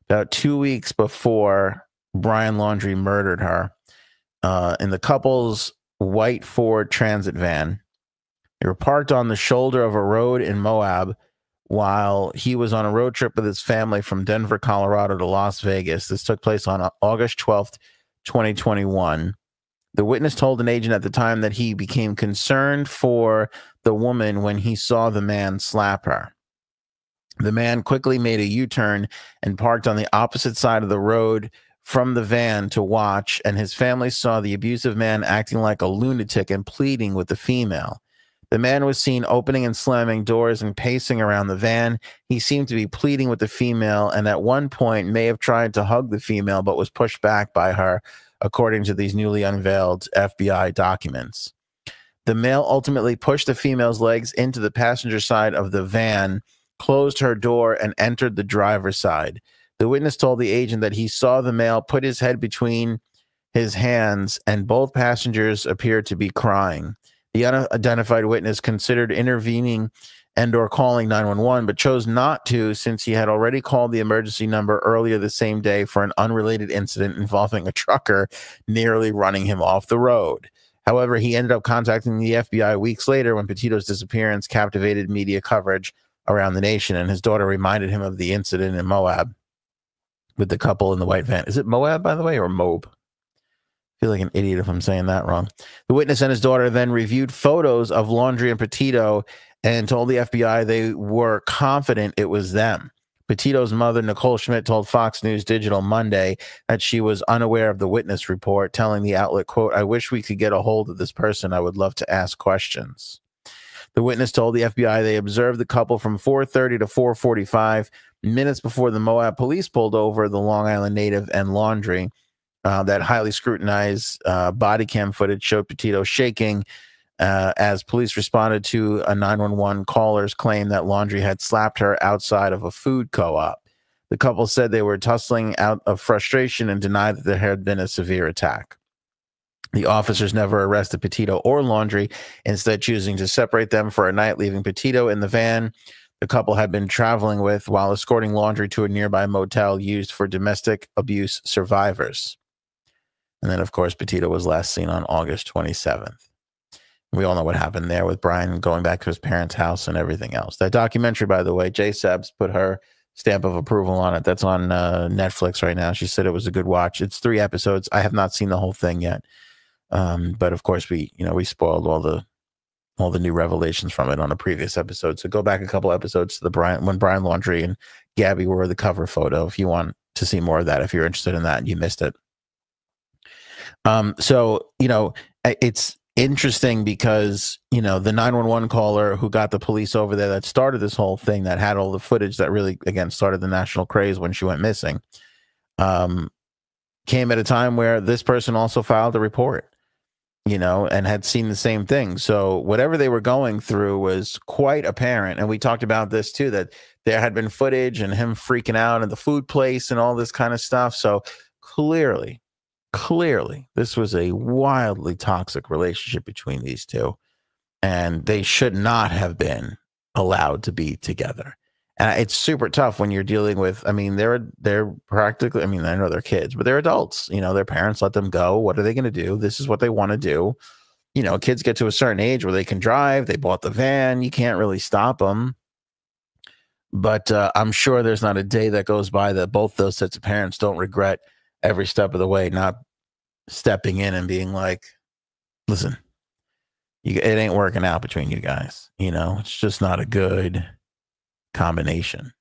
S1: about 2 weeks before Brian Laundrie murdered her in the couple's white Ford Transit van. They were parked on the shoulder of a road in Moab while he was on a road trip with his family from Denver, Colorado to Las Vegas. This took place on August 12th, 2021. The witness told an agent at the time that he became concerned for the woman when he saw the man slap her. The man quickly made a U-turn and parked on the opposite side of the road from the van to watch, and his family saw the abusive man acting like a lunatic and pleading with the female. The man was seen opening and slamming doors and pacing around the van. He seemed to be pleading with the female, and at one point may have tried to hug the female but was pushed back by her, according to these newly unveiled FBI documents. The male ultimately pushed the female's legs into the passenger side of the van, closed her door, and entered the driver's side. The witness told the agent that he saw the male put his head between his hands, and both passengers appeared to be crying. The unidentified witness considered intervening and/or calling 911, but chose not to since he had already called the emergency number earlier the same day for an unrelated incident involving a trucker nearly running him off the road. However, he ended up contacting the FBI weeks later when Petito's disappearance captivated media coverage around the nation, and his daughter reminded him of the incident in Moab with the couple in the white van. Is it Moab, by the way, or Moab? I feel like an idiot if I'm saying that wrong. The witness and his daughter then reviewed photos of Laundrie and Petito and told the FBI they were confident it was them. Petito's mother, Nicole Schmidt, told Fox News Digital Monday that she was unaware of the witness report, telling the outlet, quote, "I wish we could get a hold of this person. I would love to ask questions." The witness told the FBI they observed the couple from 4:30 to 4:45 minutes before the Moab police pulled over the Long Island native and Laundrie. That highly scrutinized body cam footage showed Petito shaking as police responded to a 911 caller's claim that Laundrie had slapped her outside of a food co-op. The couple said they were tussling out of frustration and denied that there had been a severe attack. The officers never arrested Petito or Laundrie, instead choosing to separate them for a night, leaving Petito in the van the couple had been traveling with while escorting Laundrie to a nearby motel used for domestic abuse survivors. And then, of course, Petito was last seen on August 27th. We all know what happened there with Brian going back to his parents' house and everything else. That documentary, by the way, Jay Sebs put her stamp of approval on it. That's on Netflix right now. She said it was a good watch. It's 3 episodes. I have not seen the whole thing yet. But of course, we spoiled all the new revelations from it on a previous episode. So go back a couple episodes to when Brian Laundrie and Gabby were the cover photo if you want to see more of that, if you're interested in that and you missed it. So, it's interesting because, the 911 caller who got the police over there that started this whole thing, that had all the footage that really, again, started the national craze when she went missing, came at a time where this person also filed a report, and had seen the same thing. So whatever they were going through was quite apparent. And we talked about this too, that there had been footage and him freaking out at the food place and all this kind of stuff. So clearly, this was a wildly toxic relationship between these two, and they should not have been allowed to be together. And it's super tough when you're dealing with, they're practically, I know they're kids, but they're adults. Their parents let them go. What are they going to do? This is what they want to do. Kids get to a certain age where they can drive. They bought the van. You can't really stop them. But I'm sure there's not a day that goes by that both those sets of parents don't regret every step of the way, not stepping in and being like, listen, it ain't working out between you guys. It's just not a good combination,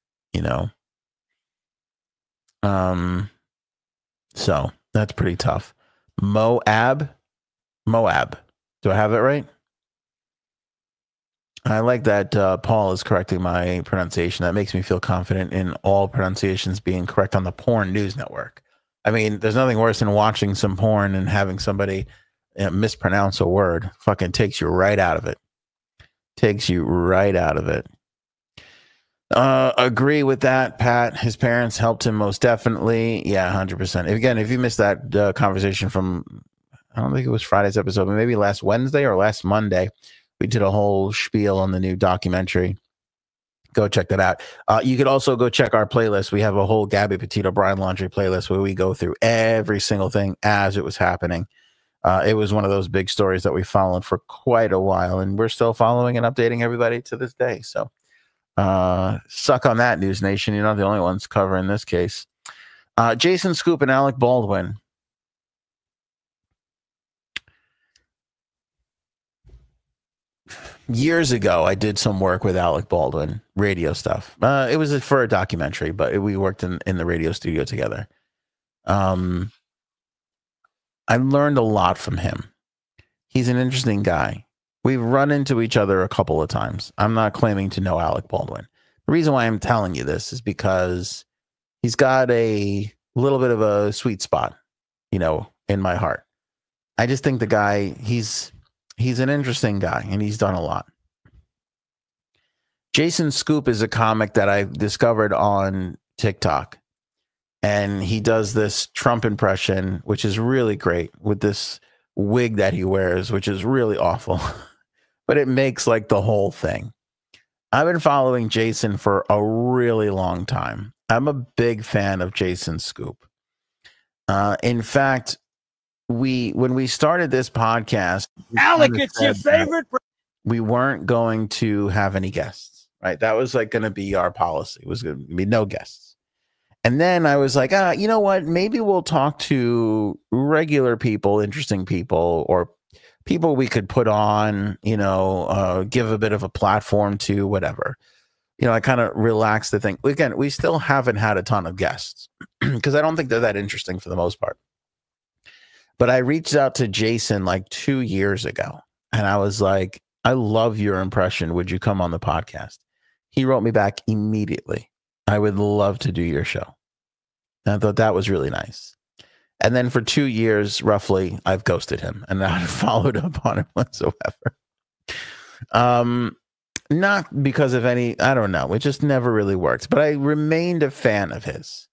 S1: so that's pretty tough. Moab. Do I have that right? I like that Paul is correcting my pronunciation. That makes me feel confident in all pronunciations being correct on the Porn News Network. I mean, there's nothing worse than watching some porn and having somebody mispronounce a word. Fucking takes you right out of it. Takes you right out of it. Agree with that, Pat. His parents helped him most definitely. Yeah, 100%. Again, if you missed that conversation from, I don't think it was Friday's episode, but maybe last Wednesday or last Monday, we did a whole spiel on the new documentary. Go check that out. You could also go check our playlist. We have a whole Gabby Petito Brian Laundrie playlist where we go through every single thing as it was happening. It was one of those big stories that we followed for quite a while, and we're still following and updating everybody to this day. So suck on that, News Nation. You're not the only ones covering this case. Jason Scoop and Alec Baldwin. Years ago, I did some work with Alec Baldwin, radio stuff. It was for a documentary, but we worked in the radio studio together. I learned a lot from him. He's an interesting guy. We've run into each other a couple of times. I'm not claiming to know Alec Baldwin. The reason why I'm telling you this is because he's got a little bit of a sweet spot, you know, in my heart. I just think the guy, he's an interesting guy, and he's done a lot. Jason Scoop is a comic that I discovered on TikTok, and he does this Trump impression, which is really great, with this wig that he wears, which is really awful, but it makes like the whole thing. I've been following Jason for a really long time. I'm a big fan of Jason Scoop. In fact, when we started this podcast,
S4: Alec, it's your favorite.
S1: We weren't going to have any guests, right? That was like going to be our policy. It was going to be no guests. And then I was like, you know what? Maybe we'll talk to regular people, interesting people, or people we could put on, you know, give a bit of a platform to, whatever. You know, I kind of relaxed the thing. Again, we still haven't had a ton of guests because I don't think they're that interesting for the most part. But I reached out to Jason like 2 years ago, and I was like, I love your impression. Would you come on the podcast? He wrote me back immediately. I would love to do your show. And I thought that was really nice. And then for 2 years, roughly, I've ghosted him and not followed up on him whatsoever. Not because of any, I don't know. It just never really worked. But I remained a fan of his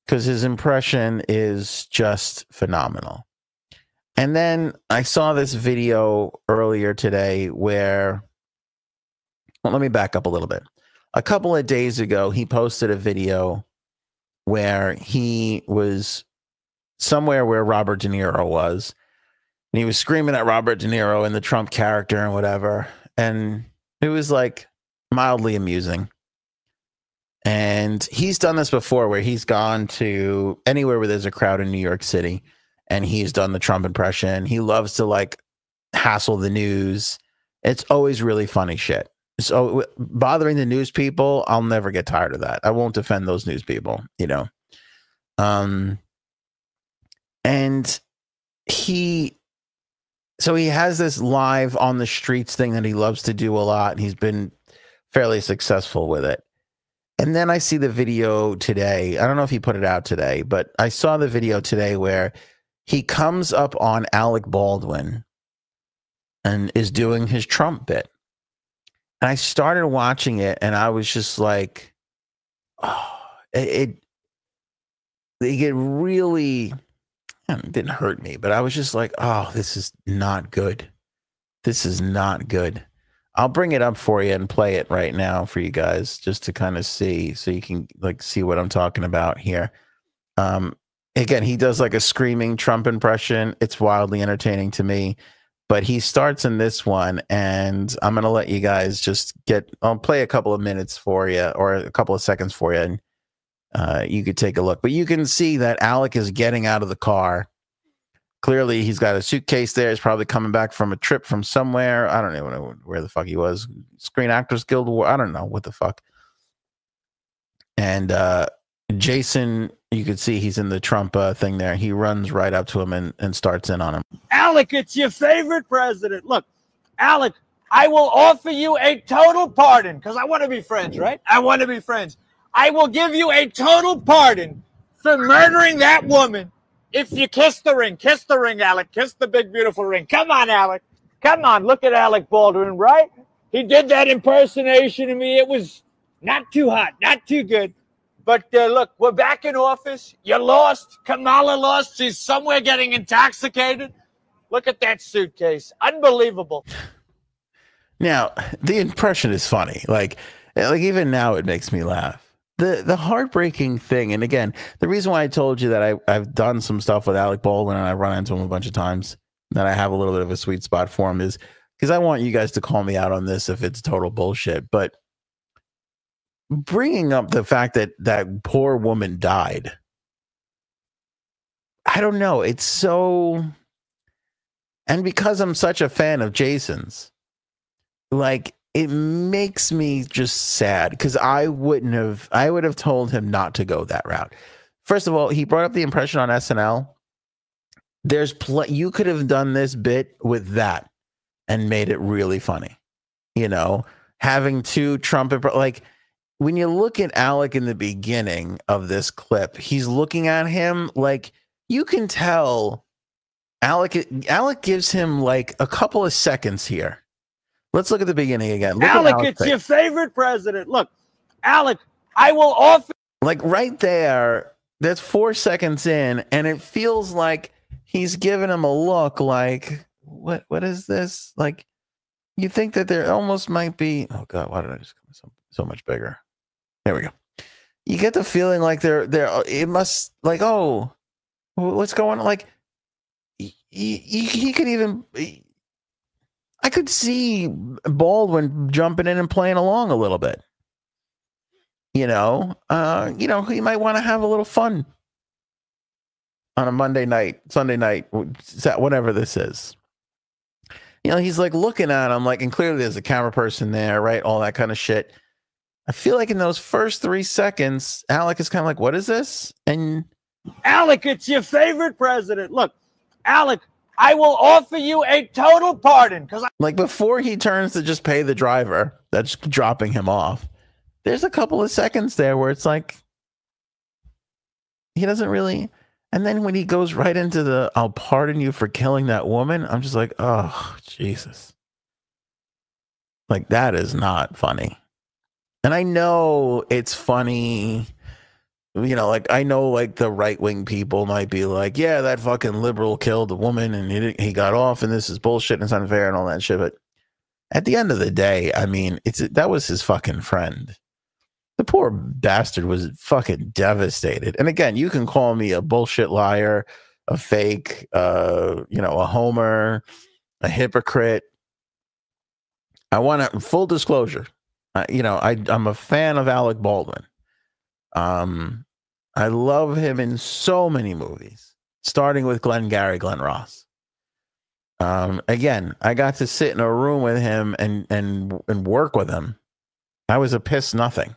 S1: because his impression is just phenomenal. And then I saw this video earlier today where, well, let me back up a little bit. A couple of days ago, he posted a video where he was somewhere where Robert De Niro was, and he was screaming at Robert De Niro and the Trump character and whatever. And it was like mildly amusing. And he's done this before where he's gone to anywhere where there's a crowd in New York City, and he's done the Trump impression. He loves to like hassle the news. It's always really funny shit. So bothering the news people, I'll never get tired of that. I won't defend those news people, you know. And he has this live on the streets thing that he loves to do a lot, and he's been fairly successful with it. And then I see the video today. I don't know if he put it out today, but I saw the video today where he comes up on Alec Baldwin and is doing his Trump bit. And I started watching it, and I was just like, oh, it really, it didn't hurt me, but I was just like, oh, this is not good. This is not good. I'll bring it up for you and play it right now for you guys just to kind of see, so you can like see what I'm talking about here. Again, he does like a screaming Trump impression. It's wildly entertaining to me. But he starts in this one, and I'm going to let you guys just I'll play a couple of minutes for you, or a couple of seconds for you, and you could take a look. But you can see that Alec is getting out of the car. Clearly, he's got a suitcase there. He's probably coming back from a trip from somewhere. I don't know where the fuck he was. Screen Actors Guild. I don't know what the fuck. And Jason, you could see he's in the Trump thing there. He runs right up to him and starts in on him.
S4: Alec, it's your favorite president. Look, Alec, I will offer you a total pardon because I want to be friends, right? I want to be friends. I will give you a total pardon for murdering that woman if you kiss the ring. Kiss the ring, Alec. Kiss the big, beautiful ring. Come on, Alec. Come on. Look at Alec Baldwin, right? He did that impersonation of me. It was not too hot, not too good. But look, we're back in office. You lost. Kamala lost. She's somewhere getting intoxicated. Look at that suitcase. Unbelievable.
S1: Now, the impression is funny. Like even now it makes me laugh. The heartbreaking thing, and again, the reason why I told you that I've done some stuff with Alec Baldwin and I run into him a bunch of times, that I have a little bit of a sweet spot for him, is because I want you guys to call me out on this if it's total bullshit. But bringing up the fact that that poor woman died, I don't know. It's so, and because I'm such a fan of Jason's, like, it makes me just sad because I would have told him not to go that route. First of all, he brought up the impression on SNL. You could have done this bit with that and made it really funny. You know, having two trumpet, like when you look at Alec in the beginning of this clip, he's looking at him like you can tell Alec gives him like a couple of seconds here. Let's look at the beginning again. Look
S4: Alec, it's your favorite president. Look, Alec, I will offer.
S1: Like right there, that's 4 seconds in, and it feels like he's giving him a look like, what is this? Like, you think that there almost might be, oh God, why did I just come so much bigger? There we go. You get the feeling like it must, like, oh, what's going on? Like, he could even, I could see Baldwin jumping in and playing along a little bit. He might want to have a little fun on a Monday night, Sunday night, whatever this is. He's like looking at him, like, and clearly there's a camera person there, right? All that kind of shit. I feel like in those first 3 seconds, Alec is kind of like, what is this? And
S4: Alec, it's your favorite president. Look, Alec, I will offer you a total pardon because
S1: like before he turns to just pay the driver that's dropping him off, there's a couple of seconds there where it's like he doesn't really, and then when he goes right into the I'll pardon you for killing that woman, I'm just like, oh Jesus, like that is not funny. And I know it's funny. Like I know, like the right-wing people might be like, yeah, that fucking liberal killed a woman and he got off and this is bullshit and it's unfair and all that shit. But at the end of the day, I mean, that was his fucking friend. The poor bastard was fucking devastated. And again, you can call me a bullshit liar, a fake, a homer, a hypocrite. I want full disclosure. I'm a fan of Alec Baldwin. I love him in so many movies, starting with Glengarry Glen Ross. Again, I got to sit in a room with him and work with him. I was a piss nothing,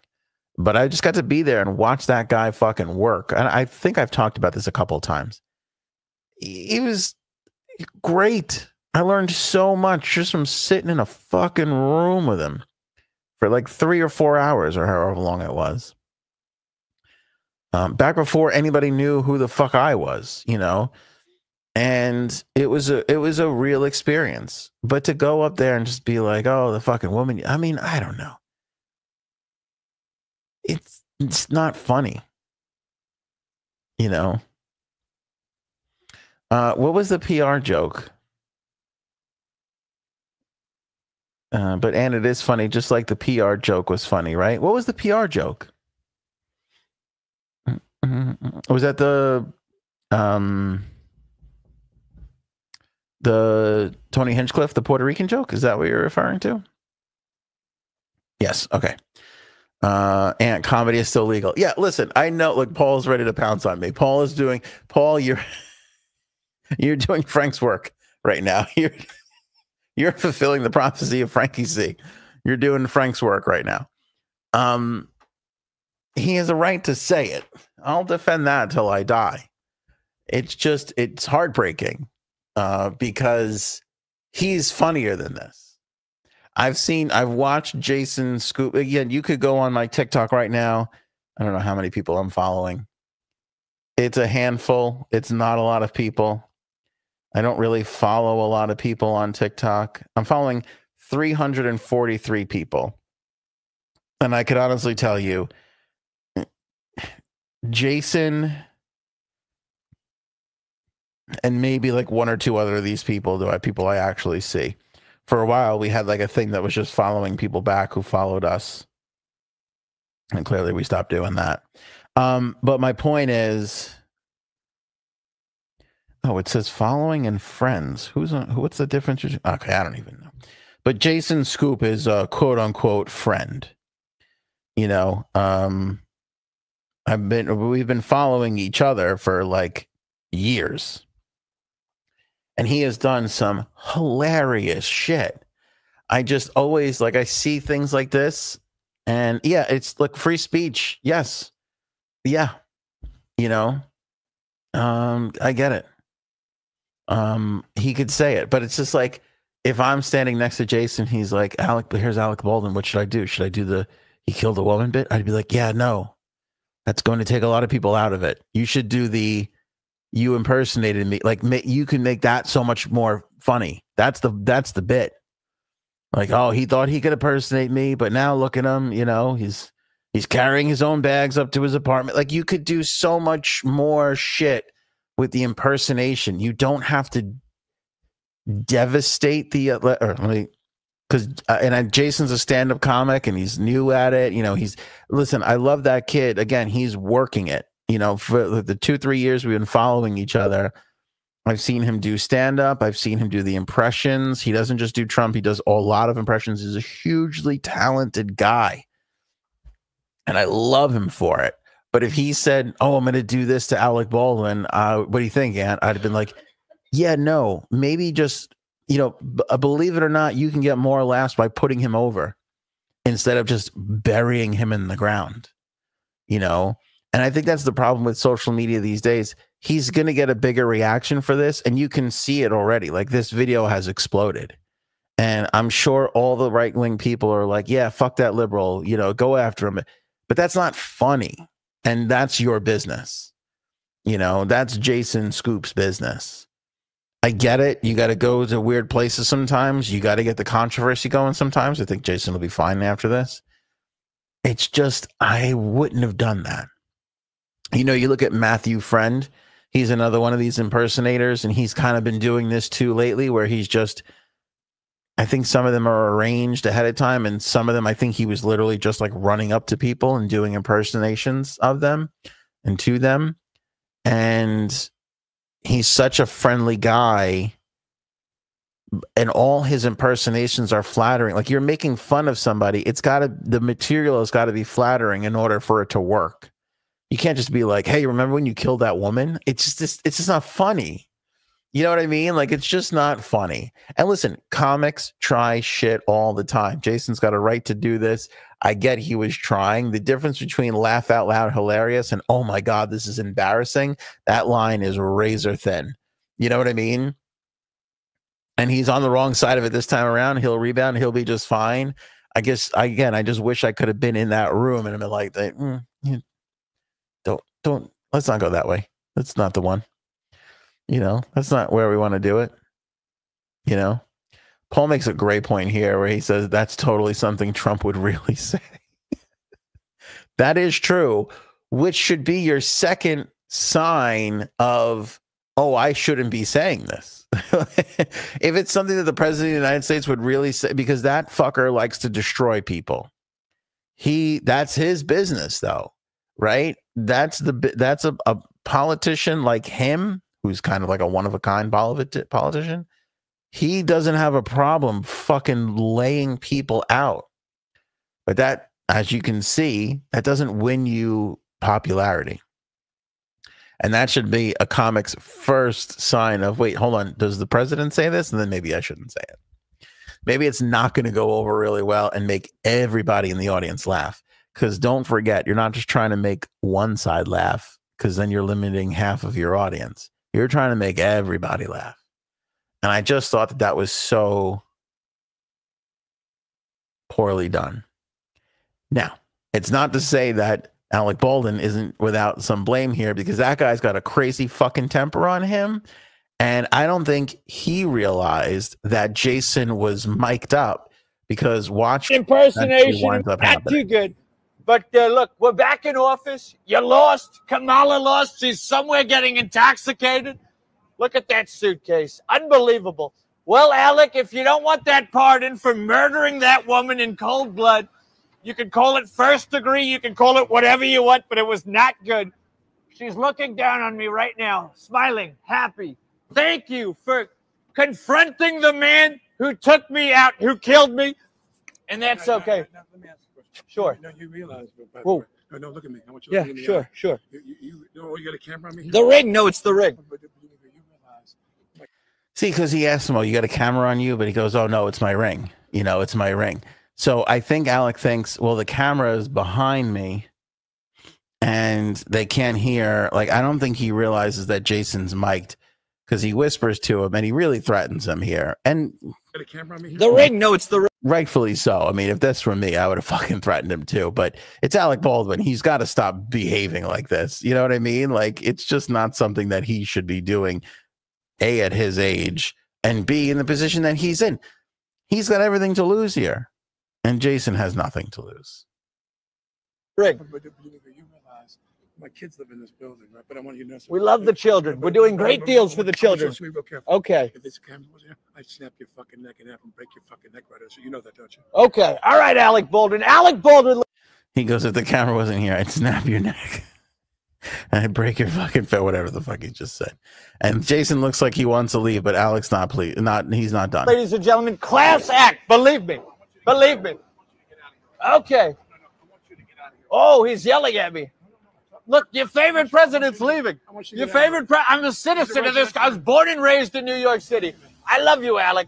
S1: but I just got to be there and watch that guy fucking work. And I think I've talked about this a couple of times. He was great. I learned so much just from sitting in a fucking room with him for like 3 or 4 hours or however long it was. Back before anybody knew who the fuck I was, and it was a real experience. But to go up there and just be like, oh, the fucking woman, I mean, I don't know. It's not funny, What was the PR joke? And it is funny, just like the PR joke was funny, right? What was the PR joke? Was that the Tony Hinchcliffe, the Puerto Rican joke? Is that what you're referring to? Yes. Okay. And comedy is still legal. Yeah. Listen, I know. Look, Paul's ready to pounce on me. Paul, you're doing Frank's work right now. You're fulfilling the prophecy of Frankie C. You're doing Frank's work right now. He has a right to say it. I'll defend that till I die. It's heartbreaking because he's funnier than this. I've watched Jason Scoop. Again, you could go on my TikTok right now. I don't know how many people I'm following. It's a handful. It's not a lot of people. I don't really follow a lot of people on TikTok. I'm following 343 people. And I could honestly tell you, Jason and maybe like one or two other of these people people I actually see. For a while, we had like a thing that was just following people back who followed us. And clearly we stopped doing that. But my point is, oh, it says following and friends. What's the difference? Okay, I don't even know. But Jason Scoop is a quote unquote friend. You know, we've been following each other for like years. And he has done some hilarious shit. I just always I see things like this, and yeah, it's like free speech. Yes. Yeah. You know, I get it. He could say it, but it's just like, if I'm standing next to Jason, he's like, here's Alec Baldwin. What should I do? Should I do he killed a woman bit? I'd be like, yeah, no, that's going to take a lot of people out of it. You should do you impersonated me. Like, you can make that so much more funny. That's the bit. Like, oh, he thought he could impersonate me, but now look at him. You know, he's carrying his own bags up to his apartment. Like, you could do so much more shit with the impersonation. You don't have to devastate Jason's a stand-up comic and he's new at it. You know, listen, I love that kid. Again, he's working it. You know, for the 2-3 years we've been following each other, I've seen him do stand-up. I've seen him do the impressions. He doesn't just do Trump. He does a lot of impressions. He's a hugely talented guy. And I love him for it. But if he said, oh, I'm going to do this to Alec Baldwin, what do you think, Ant? I'd have been like, yeah, no, maybe just, you know, believe it or not, you can get more laughs by putting him over instead of just burying him in the ground, you know? And I think that's the problem with social media these days. He's going to get a bigger reaction for this, and you can see it already. Like, this video has exploded. And I'm sure all the right-wing people are like, yeah, fuck that liberal, you know, go after him. But that's not funny. And that's your business. You know, that's Jason Scoop's business. I get it. You got to go to weird places sometimes. You got to get the controversy going sometimes. I think Jason will be fine after this. It's just, I wouldn't have done that. You know, you look at Matthew Friend. He's another one of these impersonators, and he's kind of been doing this too lately, where he's just, I think some of them are arranged ahead of time, and some of them, I think he was literally just like running up to people and doing impersonations of them and to them. And he's such a friendly guy, and all his impersonations are flattering. Like, you're making fun of somebody. The material has got to be flattering in order for it to work. You can't just be like, hey, remember when you killed that woman? It's just not funny. You know what I mean? Like, it's just not funny. And listen, comics try shit all the time. Jason's got a right to do this. I get he was trying. The difference between laugh out loud hilarious and, oh my God, this is embarrassing, that line is razor thin. You know what I mean? And he's on the wrong side of it this time around. He'll rebound. He'll be just fine. I guess, again, I just wish I could have been in that room and been like, don't, let's not go that way. That's not the one. You know, that's not where we want to do it. You know, Paul makes a great point here where he says that's totally something Trump would really say. That is true, which should be your second sign of, oh, I shouldn't be saying this. If it's something that the president of the United States would really say, because that fucker likes to destroy people. That's his business, though, right? That's a politician like him, who's kind of like a one-of-a-kind politician. He doesn't have a problem fucking laying people out. But that, as you can see, that doesn't win you popularity. And that should be a comic's first sign of, wait, hold on, does the president say this? And then maybe I shouldn't say it. Maybe it's not going to go over really well and make everybody in the audience laugh. Because don't forget, you're not just trying to make one side laugh, because then you're limiting half of your audience. You're trying to make everybody laugh. And I just thought that was so poorly done. Now, it's not to say that Alec Baldwin isn't without some blame here, because that guy's got a crazy fucking temper on him. And I don't think he realized that Jason was mic'd up, because watch
S4: impersonation, not too good. But look, we're back in office. You lost. Kamala lost. She's somewhere getting intoxicated. Look at that suitcase. Unbelievable. Well, Alec, if you don't want that pardon for murdering that woman in cold blood, you can call it first degree. You can call it whatever you want, but it was not good. She's looking down on me right now, smiling, happy. Thank you for confronting the man who took me out, who killed me. And that's okay.
S5: Now, let me ask you a question.
S4: Sure.
S5: No, you realize, by the
S4: Whoa.
S5: way, no, look at me. I want you to look at me.
S4: Sure, sure.
S5: You got a camera on me?
S4: The ring. No, it's the ring.
S5: But you realize, like,
S1: See, because he asked him, "Oh, you got a camera on you?" But he goes, "Oh no, it's my ring. You know, it's my ring." So I think Alec thinks, well, the camera is behind me, and they can't hear. Like, I don't think he realizes that Jason's mic'd, because he whispers to him and he really threatens him here. And
S5: got a camera on me?
S4: The ring. No, it's the ring.
S1: rightfully so. I mean, if this were me, I would have fucking threatened him too. But it's Alec Baldwin. He's got to stop behaving like this. You know what I mean? Like, it's just not something that he should be doing, A, at his age, and B, in the position that he's in. He's got everything to lose here, and Jason has nothing to lose.
S4: Ring.
S5: But you realize, my kids live in this building, right? But I want you to know something.
S4: We love the children. We're doing great deals for the children.
S5: So be real careful.
S4: Okay.
S5: If this camera was here, I'd snap your fucking neck in half and break your fucking neck right there. So you know that, don't you?
S4: Okay. All right, Alec Baldwin. Alec Baldwin.
S1: He goes, if the camera wasn't here, I'd snap your neck. And I'd break your fucking foot, whatever the fuck he just said. And Jason looks like he wants to leave, but Alec's not, he's not done.
S4: Ladies and gentlemen, class act. Believe me. Believe me. Okay. Oh, he's yelling at me. Look, your favorite president's leaving. Your favorite I'm a citizen of this. I was born and raised in New York City. I love you, Alec.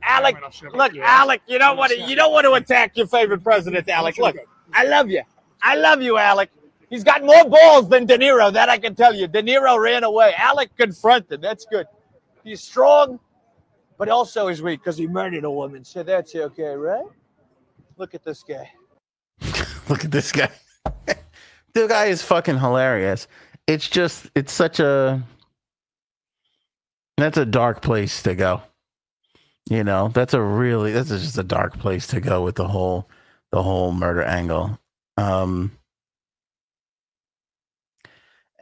S4: Alec, look, Alec, you don't want to attack your favorite president, Alec. Look, I love you. I love you, Alec. He's got more balls than De Niro, that I can tell you. De Niro ran away. Alec confronted. That's good. He's strong, but also he's weak because he murdered a woman. So that's okay, right? Look at this guy.
S1: Look at this guy. The guy is fucking hilarious. It's just, that's a dark place to go. You know, that's just a dark place to go with the whole murder angle.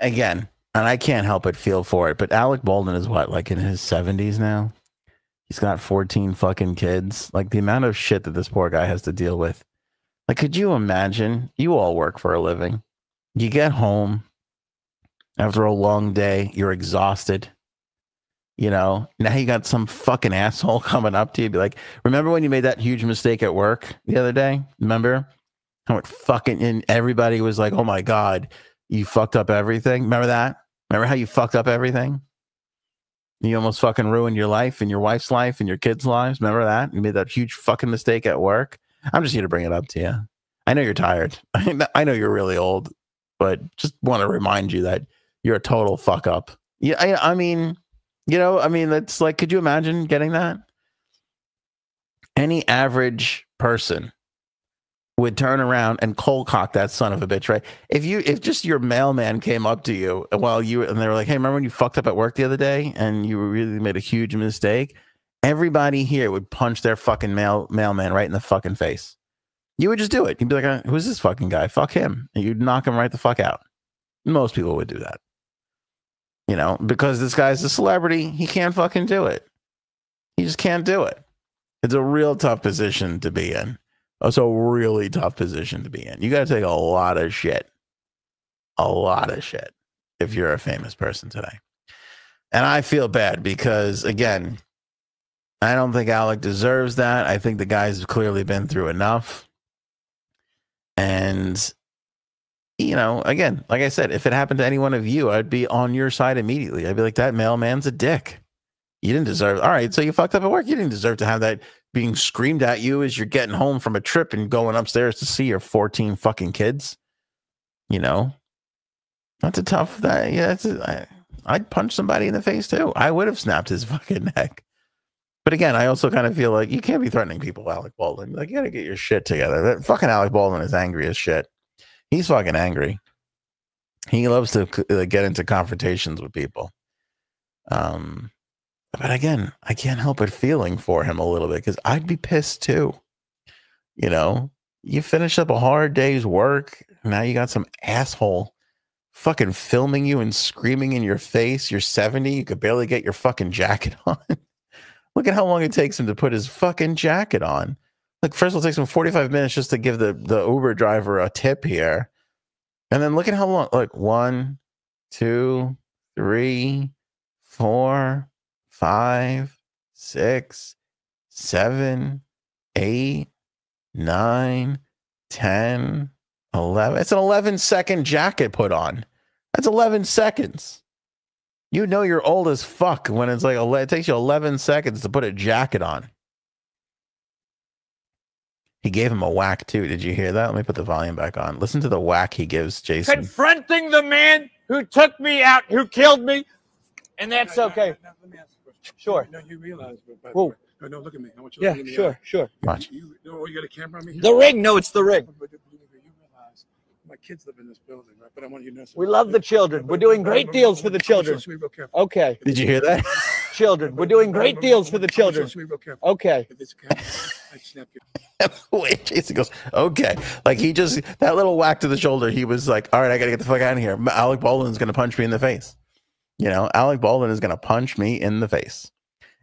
S1: Again, and I can't help but feel for it, but Alec Baldwin is what, like in his 70s now? He's got 14 fucking kids. Like, the amount of shit that this poor guy has to deal with. Like, could you imagine? You all work for a living. You get home after a long day, you're exhausted. You know, now you got some fucking asshole coming up to you, be like, remember when you made that huge mistake at work the other day? Remember how it fucking, and everybody was like, oh my God, you fucked up everything. Remember that? Remember how you fucked up everything? You almost fucking ruined your life and your wife's life and your kids' lives. Remember that? You made that huge fucking mistake at work. I'm just here to bring it up to you. I know you're tired. I know you're really old, but just want to remind you that you're a total fuck up. Yeah, I mean, you know, I mean, that's like, could you imagine getting that? Any average person would turn around and cold cock that son of a bitch, right? If just your mailman came up to you and they were like, hey, remember when you fucked up at work the other day and you really made a huge mistake? Everybody here would punch their fucking mailman right in the fucking face. You would just do it. You'd be like, who's this fucking guy? Fuck him. And you'd knock him right the fuck out. Most people would do that. You know, because this guy's a celebrity, he can't fucking do it. He just can't do it. It's a real tough position to be in. It's a really tough position to be in. You got to take a lot of shit. A lot of shit if you're a famous person today. And I feel bad because, again, I don't think Alec deserves that. I think the guy's clearly been through enough. And, you know, again, like I said, if it happened to any one of you, I'd be on your side immediately. I'd be like, that mailman's a dick. You didn't deserve it. All right, so you fucked up at work. You didn't deserve to have that being screamed at you as you're getting home from a trip and going upstairs to see your 14 fucking kids. You know, that's a tough, I'd punch somebody in the face too. I would have snapped his fucking neck. But again, I also kind of feel like you can't be threatening people, Alec Baldwin. Like, you got to get your shit together. That fucking Alec Baldwin is angry as shit. He's fucking angry. He loves to get into confrontations with people. But again, I can't help but feeling for him a little bit because I'd be pissed too. You know, you finish up a hard day's work. Now you got some asshole fucking filming you and screaming in your face. You're 70. You could barely get your fucking jacket on. Look at how long it takes him to put his fucking jacket on. Like, first of all, it takes him 45 minutes just to give the Uber driver a tip here. And then look at how long, like 1, 2, 3, 4, 5, 6, 7, 8, 9, 10, 11. It's an 11-second jacket put on. That's 11 seconds. You know you're old as fuck when it's like, it takes you 11 seconds to put a jacket on. He gave him a whack too. Did you hear that? Let me put the volume back on. Listen to the whack he gives Jason.
S4: Confronting the man who took me out, who killed me, and that's okay.
S5: Now, let me ask you a question.
S4: Sure.
S5: Now, you realize, by the
S4: Whoa.
S5: way, no, look at me. I want you to
S4: Yeah,
S5: look at me.
S4: sure.
S1: Watch.
S5: You got a camera on me?
S4: The ring. No, it's the ring.
S5: But you realize my kids live in this building, right? But I want you to know something.
S4: We love the children. We're doing great deals for the children.
S5: Be real careful.
S4: Okay.
S1: Did you hear that?
S4: Children. We're doing great deals for the children.
S5: Be real careful.
S4: Okay.
S5: If it's a camera, I snap you.
S1: Wait, Jason goes, okay. Like, he just, that little whack to the shoulder, he was like, all right, I got to get the fuck out of here. Alec Baldwin's going to punch me in the face. You know, Alec Baldwin is going to punch me in the face.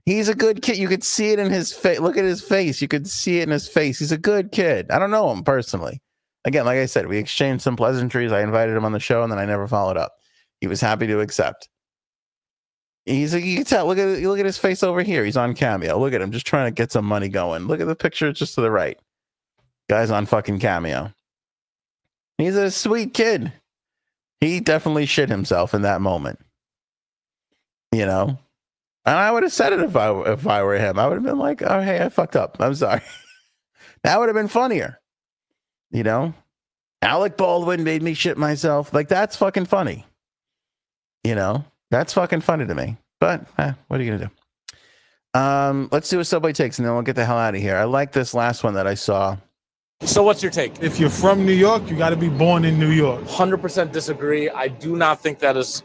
S1: He's a good kid. You could see it in his face. Look at his face. You could see it in his face. He's a good kid. I don't know him personally. Again, like I said, we exchanged some pleasantries. I invited him on the show, and then I never followed up. He was happy to accept. You can tell. Look at his face over here. He's on Cameo. Look at him, just trying to get some money going. Look at the picture just to the right. Guy's on fucking Cameo. He's a sweet kid. He definitely shit himself in that moment. You know, and I would have said it if I were him. I would have been like, "Oh, hey, I fucked up. I'm sorry." That would have been funnier. You know, Alec Baldwin made me shit myself. Like, that's fucking funny. You know, that's fucking funny to me. But what are you gonna do? Let's do a Subway Takes, and then we'll get the hell out of here. I like this last one that I saw.
S6: So what's your take?
S7: If you're from New York, you got to be born in New York.
S6: 100% disagree. I do not think that's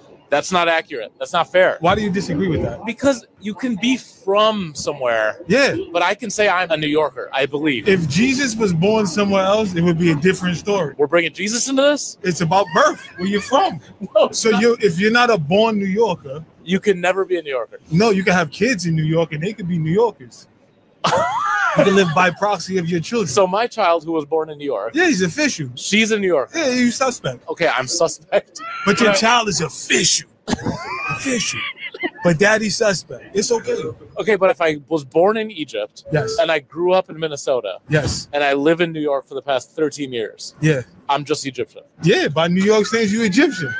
S6: not accurate. That's not fair.
S7: Why do you disagree with that?
S6: Because you can be from somewhere.
S7: Yeah.
S6: But I can say I'm a New Yorker, I believe.
S7: If Jesus was born somewhere else, it would be a different story.
S6: We're bringing Jesus into this?
S7: It's about birth, where you're from.
S6: No.
S7: So if you're not a born New Yorker,
S6: You can never be a New Yorker.
S7: no, you can have kids in New York and they could be New Yorkers. You can live by proxy of your children.
S6: So my child who was born in New York,
S7: Yeah, he's official.
S6: she's a New Yorker.
S7: Yeah, you suspect.
S6: Okay, I'm suspect.
S7: But your
S6: Right.
S7: child is official. Official. But daddy's suspect. It's okay.
S6: Okay, but if I was born in Egypt
S7: Yes.
S6: and I grew up in Minnesota
S7: Yes.
S6: and I live in New York for the past 13 years,
S7: Yeah.
S6: I'm just Egyptian.
S7: Yeah, by New York standards, you Egyptian.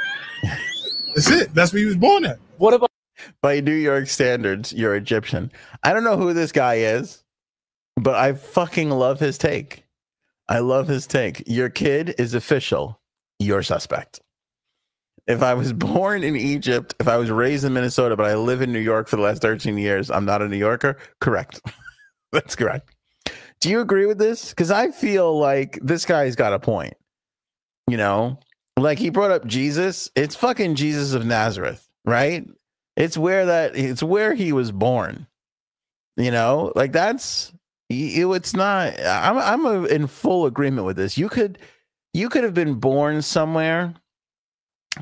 S7: That's it. That's where he was born at.
S6: What about
S1: By New York standards, you're Egyptian. I don't know who this guy is, but I fucking love his take. I love his take. Your kid is official. You're suspect. If I was born in Egypt, if I was raised in Minnesota, but I live in New York for the last 13 years, I'm not a New Yorker? Correct. That's correct. Do you agree with this? Because I feel like this guy's got a point. You know, like he brought up Jesus. It's fucking Jesus of Nazareth, right? It's where he was born. You know, like it's not. I'm in full agreement with this. You could have been born somewhere,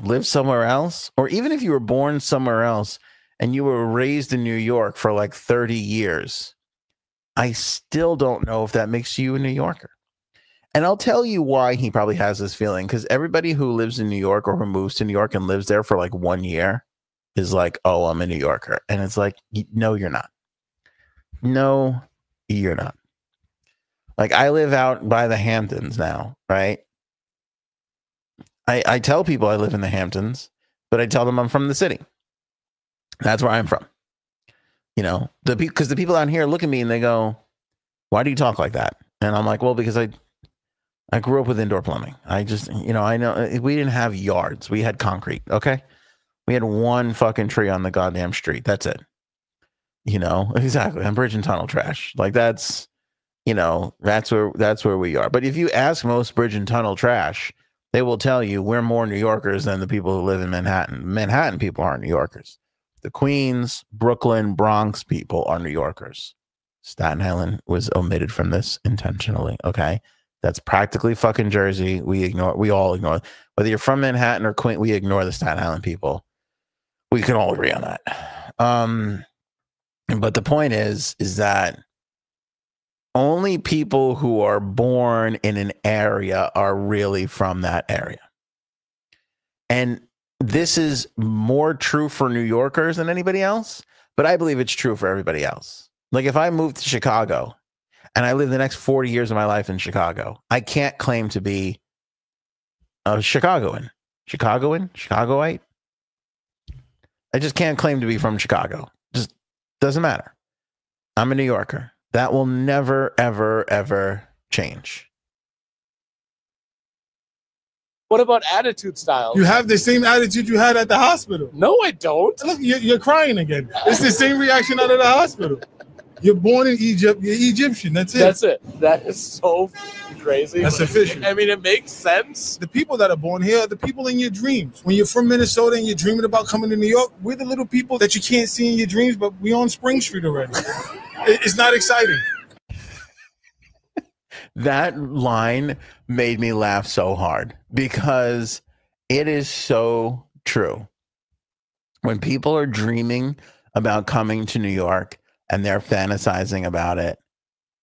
S1: lived somewhere else, or even if you were born somewhere else and you were raised in New York for like 30 years, I still don't know if that makes you a New Yorker. And I'll tell you why he probably has this feeling, because everybody who lives in New York or who moves to New York and lives there for like 1 year is like, oh, I'm a New Yorker. And it's like, no, you're not. No, you're not. Like, I live out by the Hamptons now, right? I tell people I live in the Hamptons, but I tell them I'm from the city. That's where I'm from. You know, because the people out here look at me and they go, why do you talk like that? And I'm like, well, because I grew up with indoor plumbing. I just, you know, I know we didn't have yards. We had concrete. Okay. We had one fucking tree on the goddamn street. That's it. You know, exactly. I'm bridge and tunnel trash. Like that's, you know, that's where we are. But if you ask most bridge and tunnel trash, they will tell you we're more New Yorkers than the people who live in Manhattan. Manhattan people aren't New Yorkers. The Queens, Brooklyn, Bronx people are New Yorkers. Staten Island was omitted from this intentionally. Okay. That's practically fucking Jersey. We all ignore it. Whether you're from Manhattan or Queens, we ignore the Staten Island people. We can all agree on that. But the point is that only people who are born in an area are really from that area. And this is more true for New Yorkers than anybody else, but I believe it's true for everybody else. Like if I moved to Chicago and I live the next 40 years of my life in Chicago, I can't claim to be a Chicagoite. I just can't claim to be from Chicago. Just doesn't matter. I'm a New Yorker. That will never, ever, ever change.
S6: What about attitude styles?
S7: You have the same attitude you had at the hospital.
S6: No, I don't.
S7: Look, you're crying again. It's the same reaction out of the hospital. You're born in Egypt. You're Egyptian. That's it.
S6: That's it. That is so crazy.
S7: That's official.
S6: I mean, it makes sense.
S7: The people that are born here are the people in your dreams. When you're from Minnesota and you're dreaming about coming to New York, we're the little people that you can't see in your dreams, but we're on Spring Street already. It's not exciting.
S1: That line made me laugh so hard because it is so true. When people are dreaming about coming to New York and they're fantasizing about it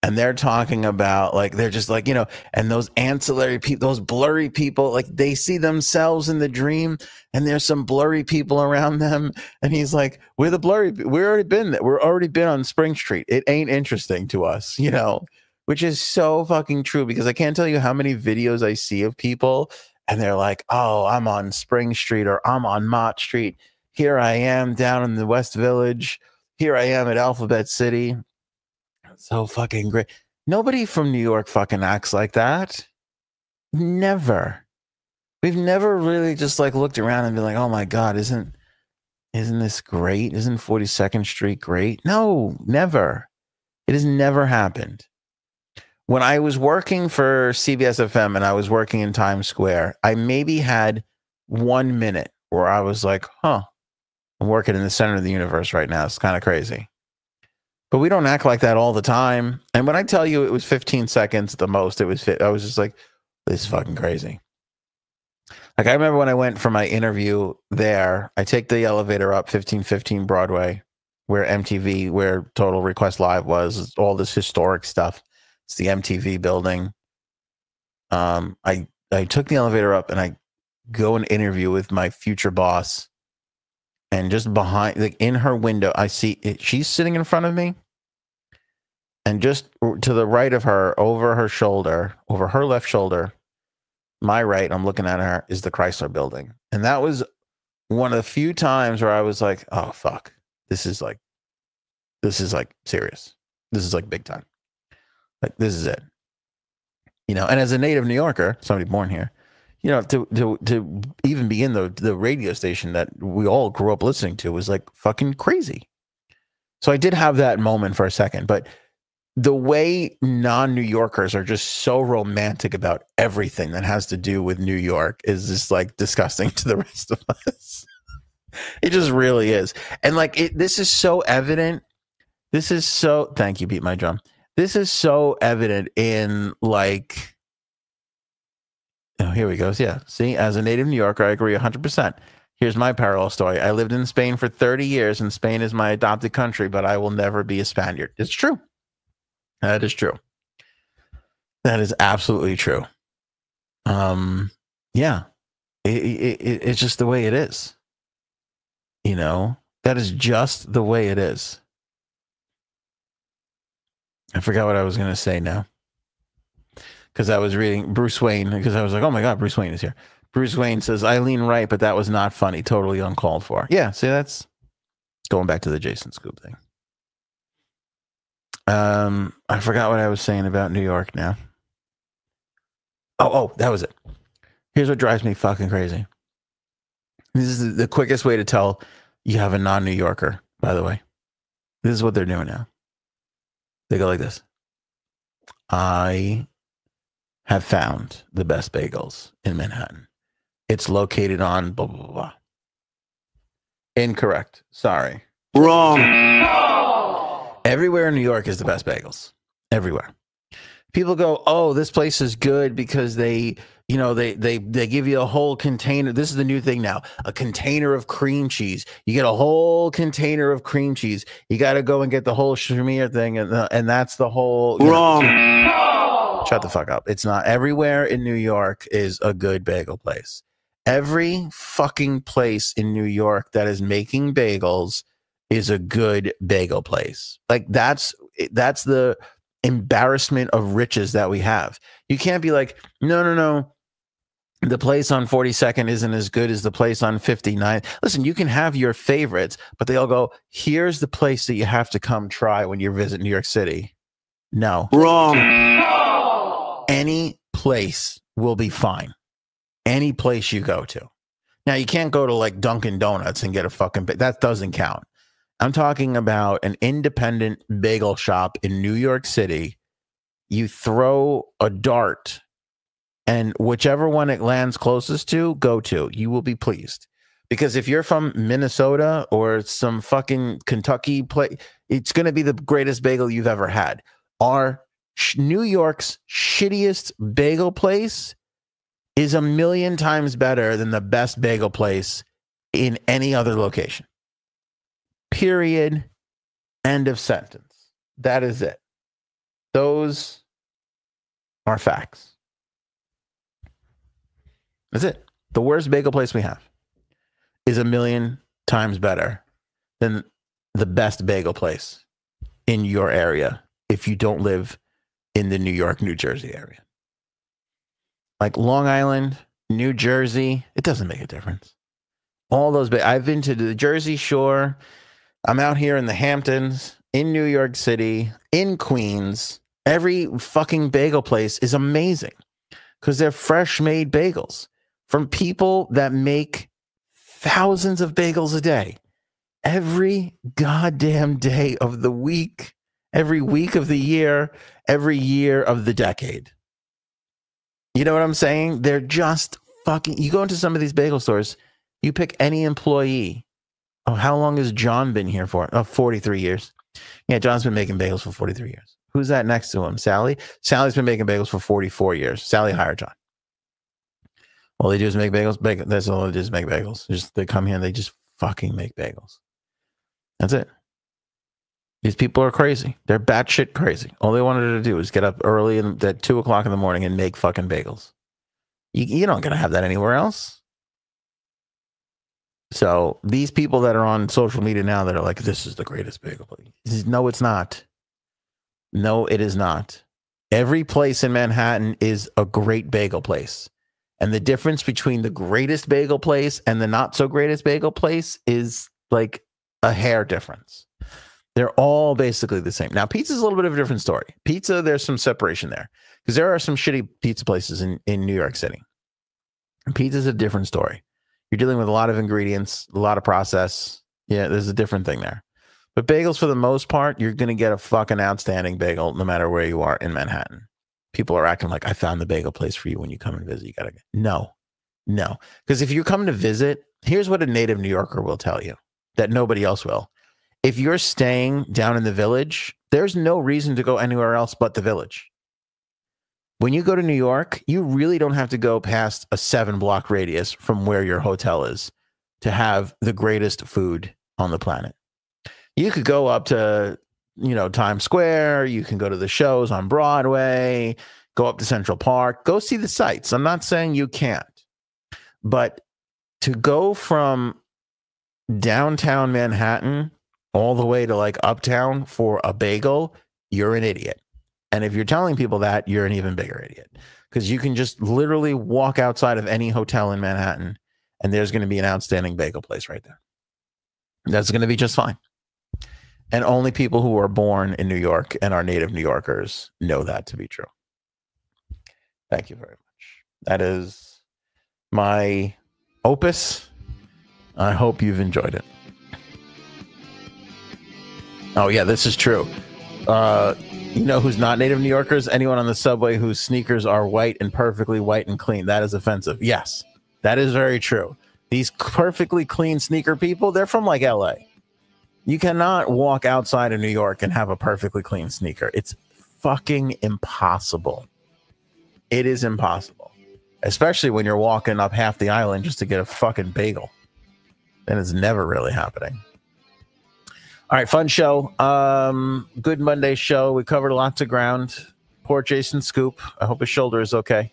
S1: and they're talking about like, they're just like, you know, and those ancillary people, those blurry people, like they see themselves in the dream and there's some blurry people around them. And he's like, we're the blurry, we're already been on Spring Street. It ain't interesting to us, you know, which is so fucking true because I can't tell you how many videos I see of people and they're like, oh, I'm on Spring Street or I'm on Mott Street. Here I am down in the West Village. Here I am at Alphabet City. So fucking great. Nobody from New York fucking acts like that. Never. We've never really just like looked around and been like, oh my God, isn't this great? Isn't 42nd Street great? No, never. It has never happened. When I was working for CBS FM and I was working in Times Square, I maybe had 1 minute where I was like, huh, I'm working in the center of the universe right now. It's kind of crazy. But we don't act like that all the time. And when I tell you it was 15 seconds at the most, I was just like, this is fucking crazy. Like I remember when I went for my interview there, I take the elevator up 1515 Broadway, where Total Request Live was, all this historic stuff. It's the MTV building. I took the elevator up and I go and interview with my future boss. And just behind, like in her window, I see she's sitting in front of me. And just to the right of her, over her left shoulder, my right, I'm looking at her, is the Chrysler building. And that was one of the few times where I was like, oh, fuck. This is like serious. This is like big time. Like, this is it. You know, and as a native New Yorker, somebody born here, you know, to even be in the radio station that we all grew up listening to was like fucking crazy. So I did have that moment for a second, but the way non-New Yorkers are just so romantic about everything that has to do with New York is just like disgusting to the rest of us. It just really is. And like, this is so evident. Thank you, beat my drum. This is so evident in like, oh, here we go. Yeah. See, as a native New Yorker, I agree 100%. Here's my parallel story. I lived in Spain for 30 years and Spain is my adopted country, but I will never be a Spaniard. It's true. That is true. That is absolutely true. Yeah. It's just the way it is. You know, that is just the way it is. I forgot what I was going to say now. Because I was reading Bruce Wayne, because I was like, oh my God, Bruce Wayne is here. Bruce Wayne says, Eileen right, but that was not funny. Totally uncalled for. Yeah, see, that's going back to the Jason Scoop thing. I forgot what I was saying about New York now. Oh, that was it. Here's what drives me fucking crazy. This is the quickest way to tell you have a non-New Yorker, by the way. This is what they're doing now. They go like this. I have found the best bagels in Manhattan. It's located on blah, blah, blah. Incorrect. Sorry.
S8: Wrong.
S1: Everywhere in New York is the best bagels. Everywhere. People go, oh, this place is good because they give you a whole container. This is the new thing now. A container of cream cheese. You get a whole container of cream cheese. You got to go and get the whole schmear thing. And that's the whole.
S8: Wrong.
S1: Shut the fuck up. It's not. Everywhere in New York is a good bagel place. Every fucking place in New York that is making bagels is a good bagel place. Like that's the embarrassment of riches that we have. You can't be like, no. The place on 42nd isn't as good as the place on 59th. Listen, you can have your favorites, but they all go, here's the place that you have to come try when you visit New York City. No.
S8: Wrong.
S1: Any place will be fine. Any place you go to. Now, you can't go to like Dunkin' Donuts and get a fucking that doesn't count. I'm talking about an independent bagel shop in New York City. You throw a dart and whichever one it lands closest to, go to. You will be pleased. Because if you're from Minnesota or some fucking Kentucky place, it's going to be the greatest bagel you've ever had. Our New York's shittiest bagel place is 1,000,000 times better than the best bagel place in any other location. Period. End of sentence. That is it. Those are facts. That's it. The worst bagel place we have is 1,000,000 times better than the best bagel place in your area if you don't live in the New York, New Jersey area. Like Long Island, New Jersey, it doesn't make a difference. All those, I've been to the Jersey Shore. I'm out here in the Hamptons, in New York City, in Queens. Every fucking bagel place is amazing because they're fresh made bagels from people that make thousands of bagels a day. Every goddamn day of the week, every week of the year, every year of the decade. You know what I'm saying? They're just fucking, you go into some of these bagel stores, you pick any employee. Oh, how long has John been here for? Oh, 43 years. Yeah, John's been making bagels for 43 years. Who's that next to him? Sally? Sally's been making bagels for 44 years. Sally hired John. All they do is make bagels. That's all they do is make bagels. They come here and they just fucking make bagels. That's it. These people are crazy. They're batshit crazy. All they wanted to do is get up early at 2 o'clock in the morning and make fucking bagels. You're not going to have that anywhere else. So these people that are on social media now that are like, this is the greatest bagel place. No, it's not. No, it is not. Every place in Manhattan is a great bagel place. And the difference between the greatest bagel place and the not so greatest bagel place is like a hair difference. They're all basically the same. Now, pizza is a little bit of a different story. Pizza, there's some separation there because there are some shitty pizza places in New York City. Pizza is a different story. You're dealing with a lot of ingredients, a lot of process. Yeah, there's a different thing there. But bagels, for the most part, you're going to get a fucking outstanding bagel no matter where you are in Manhattan. People are acting like, I found the bagel place for you when you come and visit. You got to get. No. Because if you're coming to visit, here's what a native New Yorker will tell you that nobody else will. If you're staying down in the Village, there's no reason to go anywhere else but the Village. When you go to New York, you really don't have to go past a 7-block radius from where your hotel is to have the greatest food on the planet. You could go up to, Times Square. You can go to the shows on Broadway, go up to Central Park, go see the sights. I'm not saying you can't, but to go from downtown Manhattan all the way to like uptown for a bagel, you're an idiot. And if you're telling people that, you're an even bigger idiot because you can just literally walk outside of any hotel in Manhattan and there's going to be an outstanding bagel place right there. That's going to be just fine. And only people who are born in New York and are native New Yorkers know that to be true. Thank you very much. That is my opus. I hope you've enjoyed it. Oh yeah, this is true. You know who's not native New Yorkers? Anyone on the subway whose sneakers are white and perfectly white and clean. That is offensive. Yes, that is very true. These perfectly clean sneaker people, they're from like LA. You cannot walk outside of New York and have a perfectly clean sneaker. It's fucking impossible. It is impossible. Especially when you're walking up half the island just to get a fucking bagel. Then it's never really happening. All right, fun show. Good Monday show. We covered lots of ground. Poor Jason Scoop. I hope his shoulder is okay.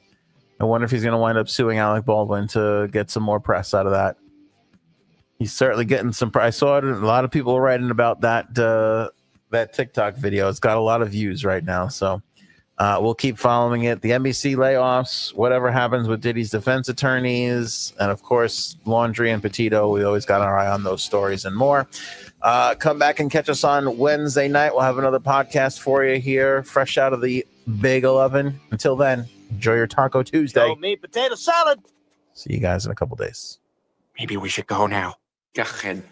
S1: I wonder if he's going to wind up suing Alec Baldwin to get some more press out of that. He's certainly getting some press. I saw it. A lot of people are writing about that that TikTok video. It's got a lot of views right now. So we'll keep following it. The NBC layoffs, whatever happens with Diddy's defense attorneys, and of course, Laundrie and Petito. We always got our eye on those stories and more. Come back and catch us on Wednesday night. We'll have another podcast for you here, fresh out of the bagel oven. Until then, enjoy your Taco Tuesday.
S4: Meat potato salad.
S1: See you guys in a couple days.
S8: Maybe we should go now. Go ahead.